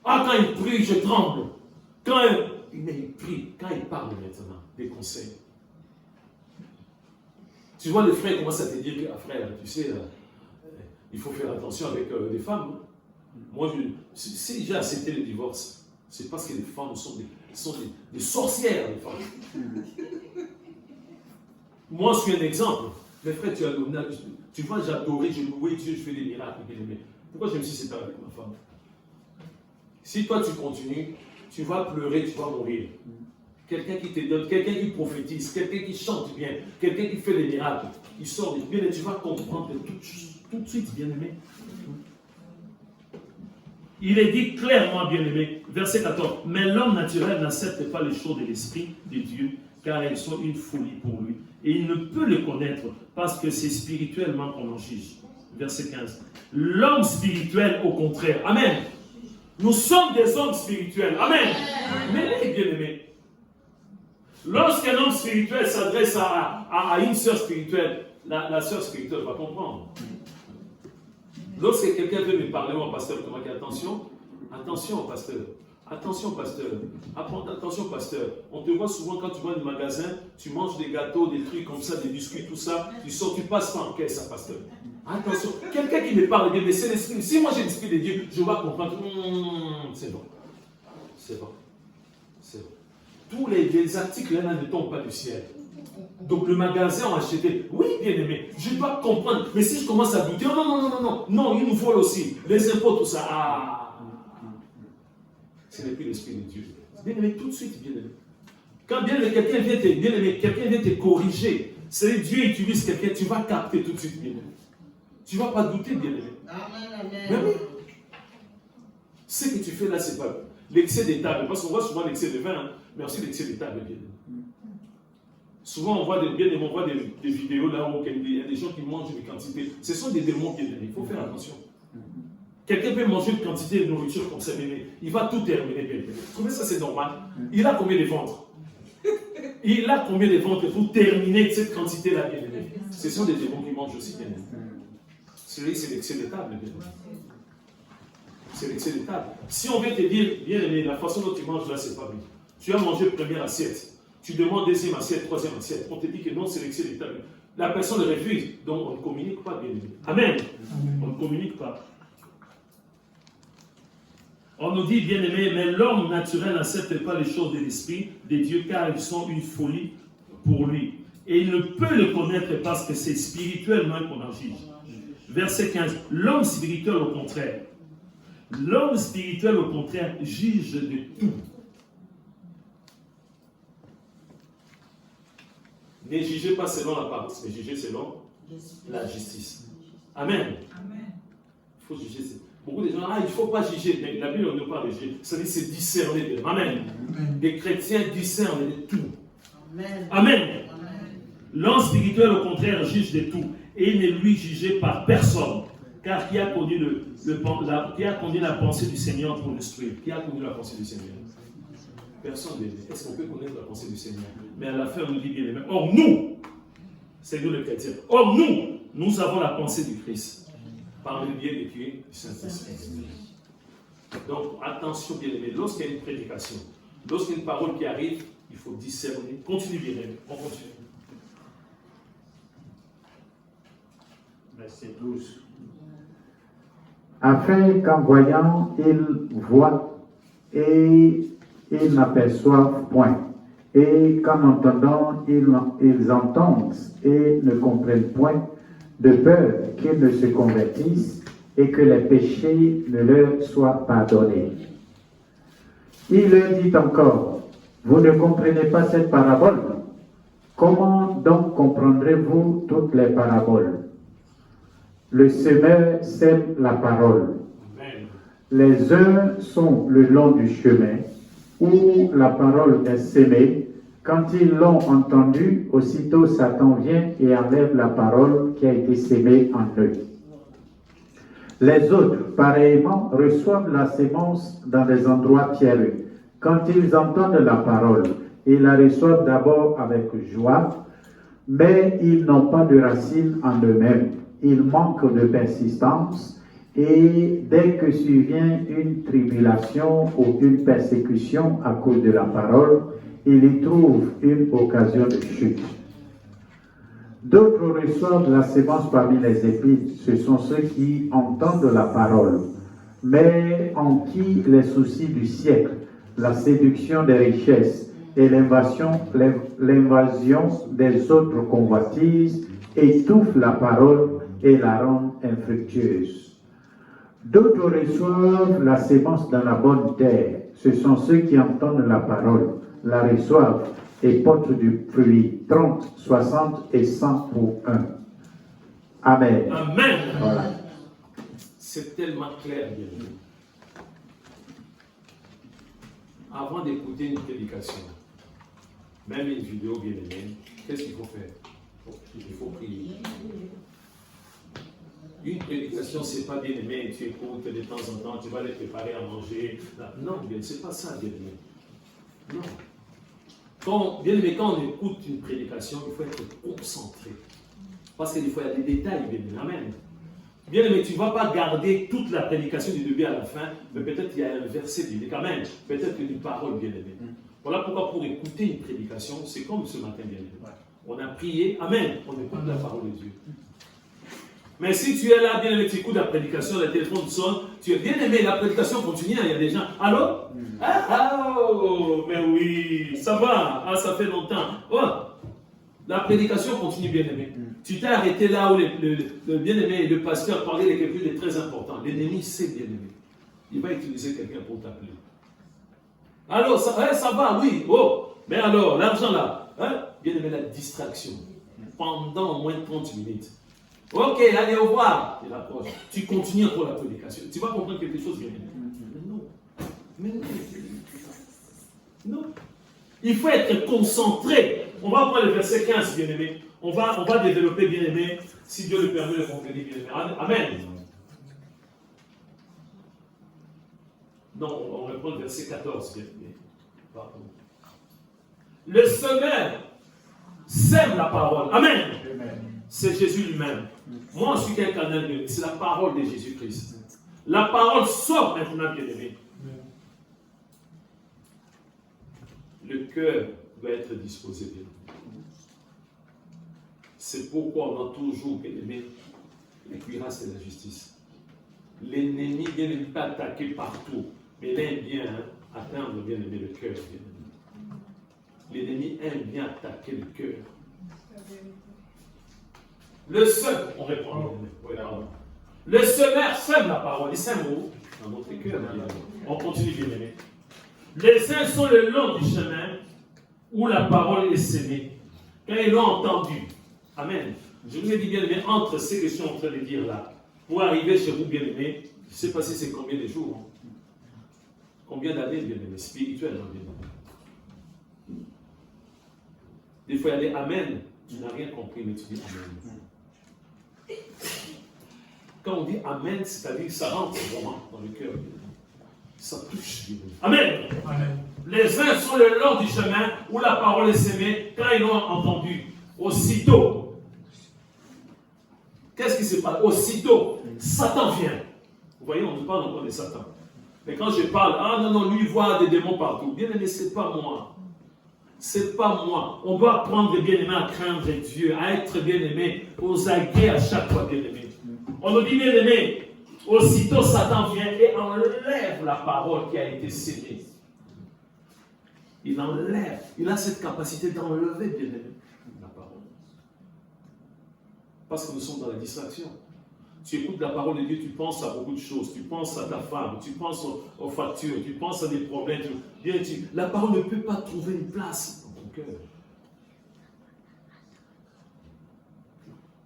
Ah, quand il prie, je tremble. Mais il prie, quand il parle maintenant, des conseils. Tu vois, les frères commencent à te dire que, frère, tu sais, il faut faire attention avec les femmes. Moi, si j'ai accepté le divorce, c'est parce que les femmes sont des sorcières, les femmes. Moi, je suis un exemple. Mes frères, tu vois, j'adorais, je louais Dieu, je fais des miracles. Pourquoi je me suis séparé avec ma femme? Si toi, tu continues, tu vas pleurer, tu vas mourir. Quelqu'un qui te donne, quelqu'un qui prophétise, quelqu'un qui chante bien, quelqu'un qui fait des miracles, il sort des bien et tu vas comprendre tout de suite, bien-aimé. Il est dit clairement, bien-aimé, verset 14, mais l'homme naturel n'accepte pas les choses de l'Esprit de Dieu, car elles sont une folie pour lui. Et il ne peut le connaître parce que c'est spirituellement qu'on en juge. Verset 15. L'homme spirituel, au contraire. Amen. Nous sommes des hommes spirituels. Amen. Mais bien-aimé, lorsqu'un homme spirituel s'adresse à une sœur spirituelle, la sœur spirituelle va comprendre. Lorsque quelqu'un veut me parler, mon pasteur, il dit attention, pasteur. Attention, pasteur. Attention, pasteur. On te voit souvent quand tu vas au magasin, tu manges des gâteaux, des trucs comme ça, des biscuits, tout ça. Tu sors, tu passes pas en caisse, pasteur. Attention. Quelqu'un qui me parle, mais c'est l'esprit. Si moi j'ai l'esprit de Dieu, je vais comprendre. C'est bon. C'est bon. C'est bon. Tous les articles là ne tombent pas du ciel. Donc le magasin a acheté. Oui, bien aimé, je dois comprendre. Mais si je commence à douter, non, il nous vole aussi. Les impôts, tout ça. Ce n'est plus l'esprit de Dieu. Bien aimé, tout de suite, bien aimé. Quand bien aimé, quelqu'un vient te corriger, c'est Dieu utilise quelqu'un, tu vas capter tout de suite, bien aimé. Tu ne vas pas douter, bien aimé. Amen. Mais oui. Ce que tu fais là, c'est pas l'excès des tables. Parce qu'on voit souvent l'excès de vin, mais aussi l'excès des tables, bien aimé. Souvent, on voit des vidéos là où il y a des gens qui mangent une quantité. Ce sont des démons qui viennent. Il faut faire attention. Quelqu'un peut manger une quantité de nourriture comme ça, mais il va tout terminer. Vous trouvez ça, c'est normal? Il a combien de ventres? Il a combien de ventres pour terminer cette quantité-là, bien aimé? Ce sont des démons qui mangent aussi, bien aimé. C'est l'excès de table, bien aimé. C'est l'excès de table. Si on veut te dire, bien aimé, la façon dont tu manges là, c'est pas bien. Tu as mangé première assiette. Tu demandes deuxième assiette, troisième assiette. On te dit que non, c'est l'excès de table. La personne le refuse. Donc, on ne communique pas, bien aimé. Amen. On ne communique pas. On nous dit, bien aimé, mais l'homme naturel n'accepte pas les choses de l'esprit de Dieu, car ils sont une folie pour lui. Et il ne peut le connaître parce que c'est spirituellement qu'on en juge. Verset 15. L'homme spirituel, au contraire. L'homme spirituel, au contraire, juge de tout. Ne jugez pas selon l'apparence, mais jugez selon la justice. Amen. Il faut juger. Beaucoup de gens, il ne faut pas juger. Mais la Bible ne parle pas de juger. Ça dit c'est discerner. Amen. Les chrétiens discernent de tout. Amen. L'homme spirituel, au contraire, juge de tout. Et ne lui jugez par personne. Car qui a connu qui a connu la pensée du Seigneur pour l'instruire? Qui a connu la pensée du Seigneur? Personne. Est-ce qu'on peut connaître la pensée du Seigneur? Mais à la fin, on nous dit bien les mêmes. Or, nous, c'est nous les chrétiens. Or, nous avons la pensée du Christ. Par le biais de qui? Du Saint-Esprit. Donc, attention, bien aimé. Lorsqu'il y a une prédication, lorsqu'il y a une parole qui arrive, il faut discerner. Continue, bien aimé. On continue. Verset 12. Afin qu'en voyant, ils voient et ils n'aperçoivent point, et qu'en entendant, ils entendent et ne comprennent point, de peur qu'ils ne se convertissent et que les péchés ne leur soient pardonnés. Il leur dit encore, vous ne comprenez pas cette parabole? Comment donc comprendrez-vous toutes les paraboles? Le semeur sème la parole. Amen. Les uns sont le long du chemin, où la parole est sémée. Quand ils l'ont entendue, aussitôt Satan vient et enlève la parole qui a été sémée en eux. Les autres, pareillement, reçoivent la sémence dans des endroits pierreux. Quand ils entendent la parole, ils la reçoivent d'abord avec joie, mais ils n'ont pas de racine en eux-mêmes. Ils manquent de persistance et dès que survient une tribulation ou une persécution à cause de la parole, ils y trouvent une occasion de chute. D'autres reçoivent la sémence parmi les épines. Ce sont ceux qui entendent la parole, mais en qui les soucis du siècle, la séduction des richesses et l'invasion des autres convoitises étouffent la parole et la rendent infructueuse. D'autres reçoivent la sémence dans la bonne terre. Ce sont ceux qui entendent la parole, la reçoivent et portent du fruit 30, 60 et 100 pour un. Amen. Amen. Voilà. C'est tellement clair, bien aimé. Avant d'écouter une prédication, même une vidéo, bien aimé, qu'est-ce qu'il faut faire? Il faut prier. Une prédication, c'est pas bien aimé, tu écoutes de temps en temps, tu vas les préparer à manger. Non, bien, c'est pas ça, bien aimé. Non. Bien aimé, quand on écoute une prédication, il faut être concentré. Parce que des fois, il y a des détails, bien aimé. Amen. Bien aimé, tu ne vas pas garder toute la prédication du début à la fin, mais peut-être il y a un verset biblique. Amen. Peut-être une parole, bien aimé. Voilà pourquoi pour écouter une prédication, c'est comme ce matin, bien aimé. On a prié, amen, on écoute la parole de Dieu. Mais si tu es là, bien aimé, tu écoutes la prédication, le téléphone sonne, tu es bien aimé, la prédication continue, il y a des gens. Allô? Oh, mais oui, ça va, ça fait longtemps. Oh, la prédication continue, bien aimé. Tu t'es arrêté là où le bien aimé, le pasteur parlait de quelque chose de très important. L'ennemi sait, bien aimé. Il va utiliser quelqu'un pour t'appeler. Alors, ça va, oui, oh, mais alors, l'argent là, bien aimé, la distraction. Pendant au moins 30 minutes. Ok, allez, au revoir. Il approche. Tu continues encore la prédication. Tu vas comprendre quelque chose, bien aimé. Mais non. Non. Il faut être concentré. On va prendre le verset 15, bien-aimé. On va développer, bien-aimé, si Dieu le permet de comprendre, bien-aimé. Amen. Non, on va prendre le verset 14, bien-aimé. Pardon. Le semeur sème la parole. Amen. C'est Jésus lui-même. Moi, je suis quelqu'un d'être. C'est la parole de Jésus-Christ. La parole sort maintenant, bien-aimé. Le cœur doit être disposé, bien-aimé. C'est pourquoi on a toujours, bien-aimé, la cuirasse de la justice. L'ennemi, bien-aimé, pas attaquer partout, mais il aime bien atteindre, bien-aimé, le cœur, bien-aimé. L'ennemi aime bien attaquer le cœur. Le seul, on répond. Oui, pardon. Le semeur sème la parole. Il sème où? Dans notre cœur. On continue, bien aimé. Les saints sont le long du chemin où la parole est sémée. Quand ils l'ont entendu. Amen. Je vous ai dit, bien aimé, entre ce que je suis en train de dire là, pour arriver chez vous, bien aimé, je ne sais pas si c'est combien de jours. Combien d'années, bien aimé, spirituellement, bien aimé. Des fois, il y a des Amen. Tu n'as rien compris, mais tu dis Amen. Quand on dit Amen, c'est-à-dire que ça rentre vraiment dans le cœur. Ça touche. Amen. Amen. Les uns sont le long du chemin où la parole est sémée. Quand ils l'ont entendu, aussitôt. Qu'est-ce qui se passe? Aussitôt, Satan vient. Vous voyez, on ne parle encore de Satan. Mais quand je parle, ah non, non, lui, il voit des démons partout. Bien aimé, ce n'est pas moi. C'est pas moi. On doit apprendre, bien aimé, à craindre Dieu, à être bien aimé, aux aguets à chaque fois, bien aimé. On nous dit, bien aimé, aussitôt Satan vient et enlève la parole qui a été sémée. Il enlève. Il a cette capacité d'enlever, bien aimé, la parole. Parce que nous sommes dans la distraction. Tu écoutes la parole de Dieu, tu penses à beaucoup de choses. Tu penses à ta femme, tu penses aux factures, tu penses à des problèmes. La parole ne peut pas trouver une place dans ton cœur.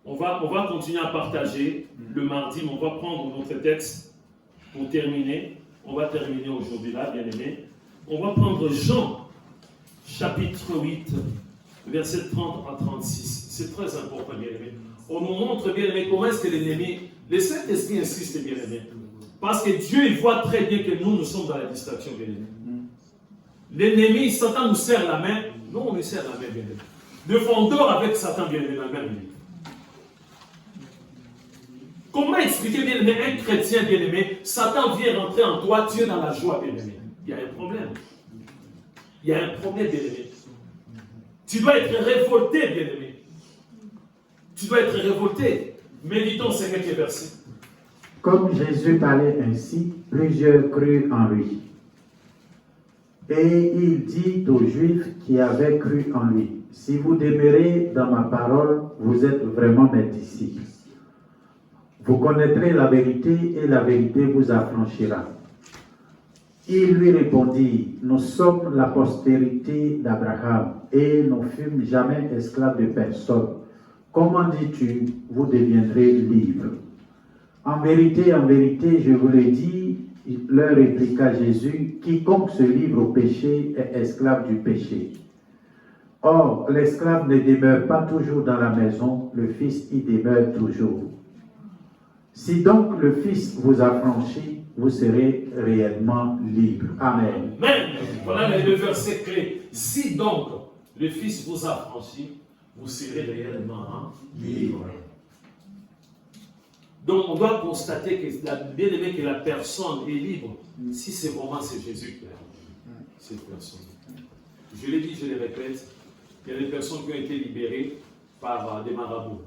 On va continuer à partager le mardi, mais on va prendre notre texte pour terminer. On va terminer aujourd'hui là, bien aimé. On va prendre Jean, chapitre 8, verset 30 à 36. C'est très important, bien aimé. On nous montre, bien aimé, comment est-ce que l'ennemi, le Saint-Esprit insiste, bien aimé. Parce que Dieu, il voit très bien que nous sommes dans la distraction, bien aimé. L'ennemi, Satan nous serre la main. Nous, on lui serre la main, bien aimé. Des fois, on dort avec Satan, bien aimé, dans la même lit. Comment expliquer, bien aimé, un chrétien, bien aimé, Satan vient rentrer en toi, tu es dans la joie, bien aimé. Il y a un problème. Il y a un problème, bien aimé. Tu dois être révolté, bien aimé. Tu dois être révolté. Méditons ces quelques versets. Comme Jésus parlait ainsi, plusieurs crurent en lui. Et il dit aux Juifs qui avaient cru en lui, « Si vous demeurez dans ma parole, vous êtes vraiment mes disciples. Vous connaîtrez la vérité et la vérité vous affranchira. » Il lui répondit, « Nous sommes la postérité d'Abraham et nous fûmes jamais esclaves de personne. Comment dis-tu, vous deviendrez libres? En vérité, je vous le dis, leur répliqua Jésus, quiconque se livre au péché est esclave du péché. Or, l'esclave ne demeure pas toujours dans la maison, le Fils y demeure toujours. Si donc le Fils vous affranchit, vous serez réellement libre. Amen. Amen. Voilà le verset clé. Si donc le Fils vous affranchit, vous serez réellement libre. Donc on doit constater que bien aimé que la personne est libre si c'est vraiment c'est Jésus qui est cette personne. Je l'ai dit, je le répète, il y a des personnes qui ont été libérées par des marabouts.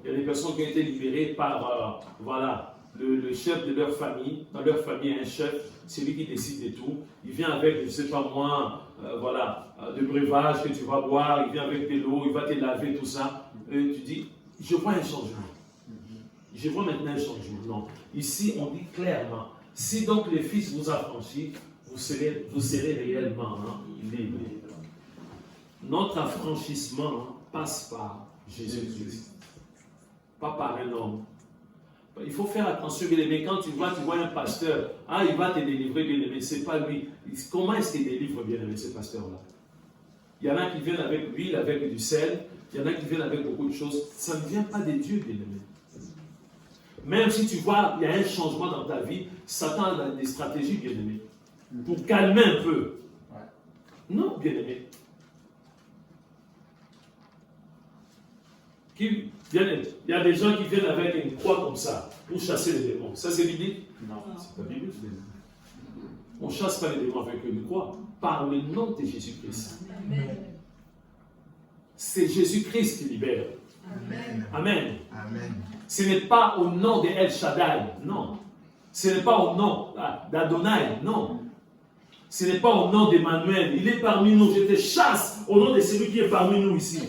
Il y a des personnes qui ont été libérées par voilà, le chef de leur famille. Dans leur famille, il y a un chef, c'est lui qui décide de tout. Il vient avec, je ne sais pas moi, voilà, de breuvage que tu vas boire, il vient avec de l'eau, il va te laver, tout ça. Et tu dis, je vois un changement. Je vois maintenant un changement. Non. Ici, on dit clairement, si donc le Fils vous affranchit, vous serez réellement libre. Notre affranchissement passe par Jésus-Christ, pas par un homme. Il faut faire attention, bien aimé. Quand tu vois un pasteur, il va te délivrer, bien aimé, c'est pas lui. Comment est-ce qu'il délivre, bien aimé, ce pasteur-là? Il y en a qui viennent avec l'huile, avec du sel. Il y en a qui viennent avec beaucoup de choses. Ça ne vient pas des dieux, bien-aimés. Même si tu vois, il y a un changement dans ta vie, Satan a des stratégies, bien-aimés, pour calmer un peu. Non, bien-aimés. Il y a des gens qui viennent avec une croix comme ça, pour chasser les démons. Ça, c'est biblique? Non, c'est pas biblique. On ne chasse pas les démons avec une croix, par le nom de Jésus-Christ. C'est Jésus-Christ qui libère. Amen. Amen. Amen. Ce n'est pas au nom de El Shaddai, non. Ce n'est pas au nom d'Adonai, non. Ce n'est pas au nom d'Emmanuel. Il est parmi nous. Je te chasse au nom de celui qui est parmi nous ici.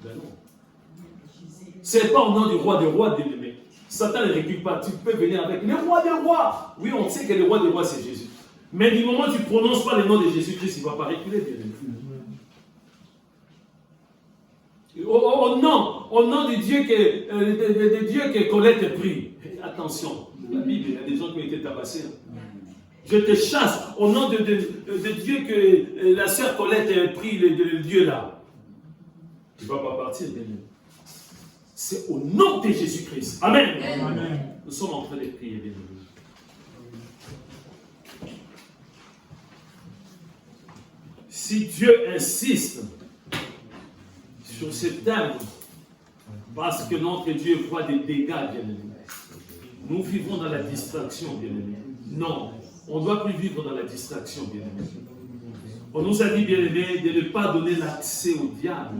Ben non. Ce n'est pas au nom du roi des rois, bien-aimé. Satan ne recule pas. Tu peux venir avec le roi des rois. Oui, on sait que le roi des rois, c'est Jésus. Mais du moment où tu ne prononces pas le nom de Jésus-Christ, il ne va pas reculer, bien-aimé. Au nom du Dieu que Colette prie. Attention, la Bible, il y a des gens qui ont été tabassés. Je te chasse au nom de Dieu que la sœur Colette prie, le Dieu là. Tu ne vas pas partir, bien aimé. C'est au nom de Jésus-Christ. Amen. Amen. Nous sommes en train de prier, bien aimé. Si Dieu insiste sur ce terme, parce que notre Dieu voit des dégâts, bien-aimés. Nous vivons dans la distraction, bien-aimés. Non, on ne doit plus vivre dans la distraction, bien-aimés. On nous a dit, bien-aimés, de ne pas donner l'accès au diable.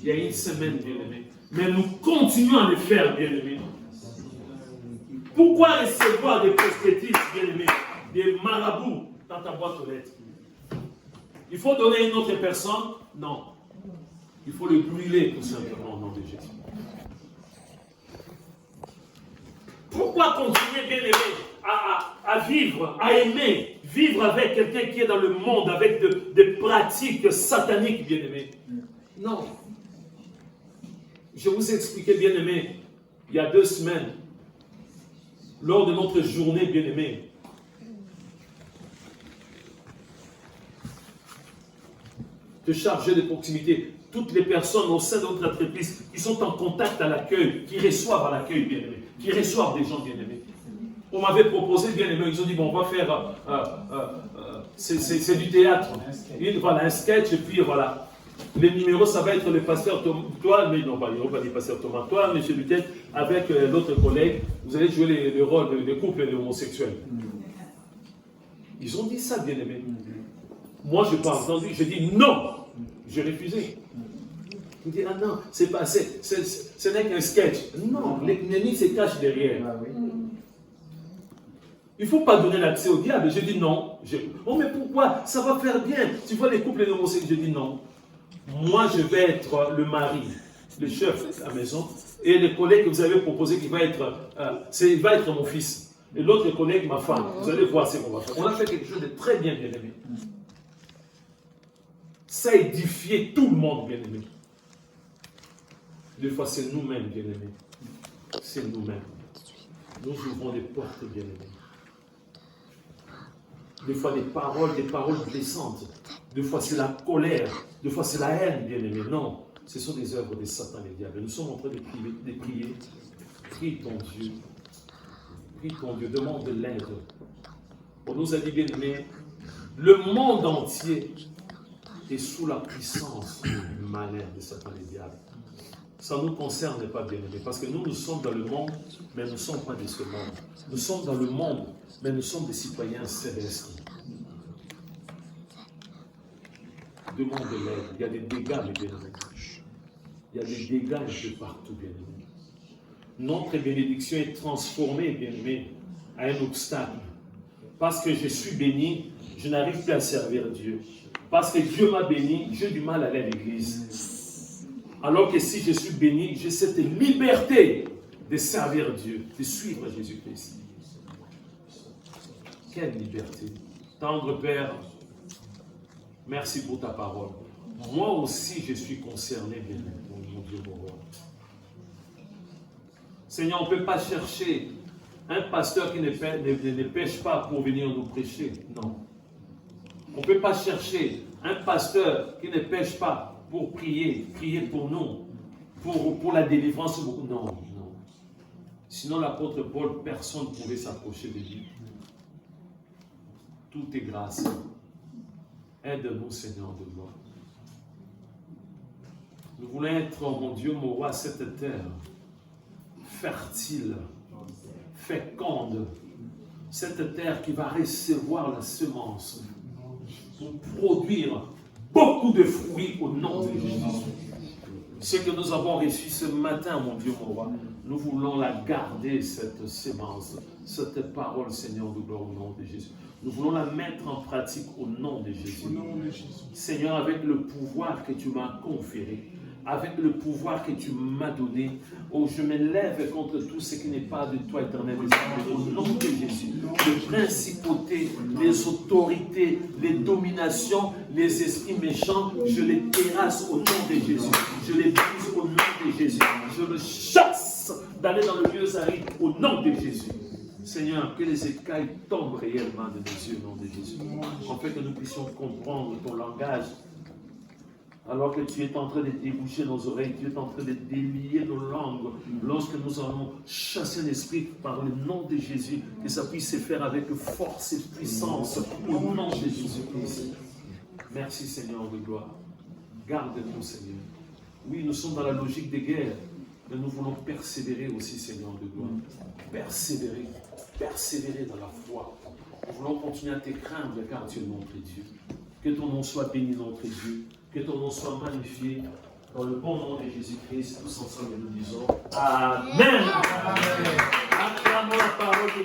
Il y a une semaine, bien-aimés. Mais nous continuons à le faire, bien-aimés. Pourquoi recevoir des prospectifs, bien-aimés, des marabouts dans ta boîte aux lettres? Il faut donner à une autre personne? Non. Il faut le brûler tout simplement au nom de Jésus. Pourquoi continuer, bien aimé, à vivre, à aimer, vivre avec quelqu'un qui est dans le monde, avec des pratiques sataniques, bien aimé? Non. Je vous ai expliqué, bien aimé, il y a 2 semaines, lors de notre journée, bien aimé, de charger de proximité. Toutes les personnes au sein de notre entreprise qui sont en contact à l'accueil, qui reçoivent à l'accueil, bien aimé, qui reçoivent des gens bien aimés. On m'avait proposé, bien aimé, ils ont dit, bon, on va faire, c'est du théâtre. Voilà, un sketch, et puis voilà. Les numéros, ça va être le pasteur toi, mais non, ils n'ont pas dit pasteur Thomas, toi, M. Butet, avec l'autre collègue, vous allez jouer le rôle de couple homosexuel. Ils ont dit ça, bien aimé. Moi, je n'ai pas entendu, j'ai dit non. J'ai refusé. Il dit, ah non, c'est pas, ce n'est qu'un sketch. Non, l'ennemi se cache derrière. Il ne faut pas donner l'accès au diable. J'ai dit non. Oh, mais pourquoi? Ça va faire bien. Tu vois les couples homosexuels. J'ai dit non. Moi, je vais être le mari, le chef à la maison. Et le collègue que vous avez proposé, qui va être, il va être mon fils. Et l'autre collègue, ma femme. Vous allez voir ce qu'on va faire. On a fait quelque chose de très bien, bien aimé. Ça a édifié tout le monde, bien aimé. Des fois, c'est nous-mêmes, bien aimés. C'est nous-mêmes. Nous ouvrons des portes, bien aimés. Des fois, des paroles blessantes. Des fois, c'est la colère. Des fois, c'est la haine, bien aimé. Non, ce sont des œuvres des Satan et des diables. Nous sommes en train de prier. Prie ton Dieu. Prie ton Dieu. Demande de l'aide. On nous a dit, bien aimé, le monde entier est sous la puissance du malin de Satan et des diables. Ça ne nous concerne pas, bien aimé, parce que nous sommes dans le monde, mais nous ne sommes pas de ce monde. Nous sommes dans le monde, mais nous sommes des citoyens célestes. Demande de l'aide. Il y a des dégâts, mes bien-aimés. Il y a des dégâts un peu partout, bien-aimés. Notre bénédiction est transformée, bien-aimés, à un obstacle. Parce que je suis béni, je n'arrive plus à servir Dieu. Parce que Dieu m'a béni, j'ai du mal à aller à l'église. Alors que si je suis béni, j'ai cette liberté de servir Dieu, de suivre Jésus-Christ. Quelle liberté. Tendre Père, merci pour ta parole. Moi aussi, je suis concerné, bien mon Dieu, mon roi. Seigneur, on ne peut pas chercher un pasteur qui ne pêche pas pour venir nous prêcher. Non. On ne peut pas chercher un pasteur qui ne pêche pas pour prier pour nous, pour la délivrance. Non, non. Sinon, l'apôtre Paul, personne ne pouvait s'approcher de lui. Tout est grâce. Aide-nous, Seigneur de gloire. Nous voulons être, mon Dieu, mon roi, cette terre fertile, féconde, cette terre qui va recevoir la semence pour produire beaucoup de fruits au nom de Jésus. Ce que nous avons reçu ce matin, mon Dieu, mon roi, nous voulons la garder, cette sémence, cette parole, Seigneur de gloire, au nom de Jésus. Nous voulons la mettre en pratique au nom de Jésus. Seigneur, avec le pouvoir que tu m'as conféré, avec le pouvoir que tu m'as donné, oh, je me lève contre tout ce qui n'est pas de toi, éternel Esprit, au nom de Jésus. Les principautés, les autorités, les dominations, les esprits méchants, je les terrasse au nom de Jésus. Je les brise au nom de Jésus. Je le chasse d'aller dans le lieu aride au nom de Jésus. Seigneur, que les écailles tombent réellement de nos yeux au nom de Jésus. Afin que nous puissions comprendre ton langage. Alors que tu es en train de déboucher nos oreilles, tu es en train de délier nos langues, lorsque nous allons chasser un esprit par le nom de Jésus, que ça puisse se faire avec force et puissance au nom de Jésus-Christ. Merci Seigneur de gloire. Garde-nous Seigneur. Oui, nous sommes dans la logique des guerres, mais nous voulons persévérer aussi Seigneur de gloire. Persévérer dans la foi. Nous voulons continuer à te craindre car tu es notre Dieu. Que ton nom soit béni notre Dieu. Que ton nom soit magnifié. Dans le bon nom de Jésus-Christ, tous ensemble nous disons Amen. Acclamons la parole de Dieu.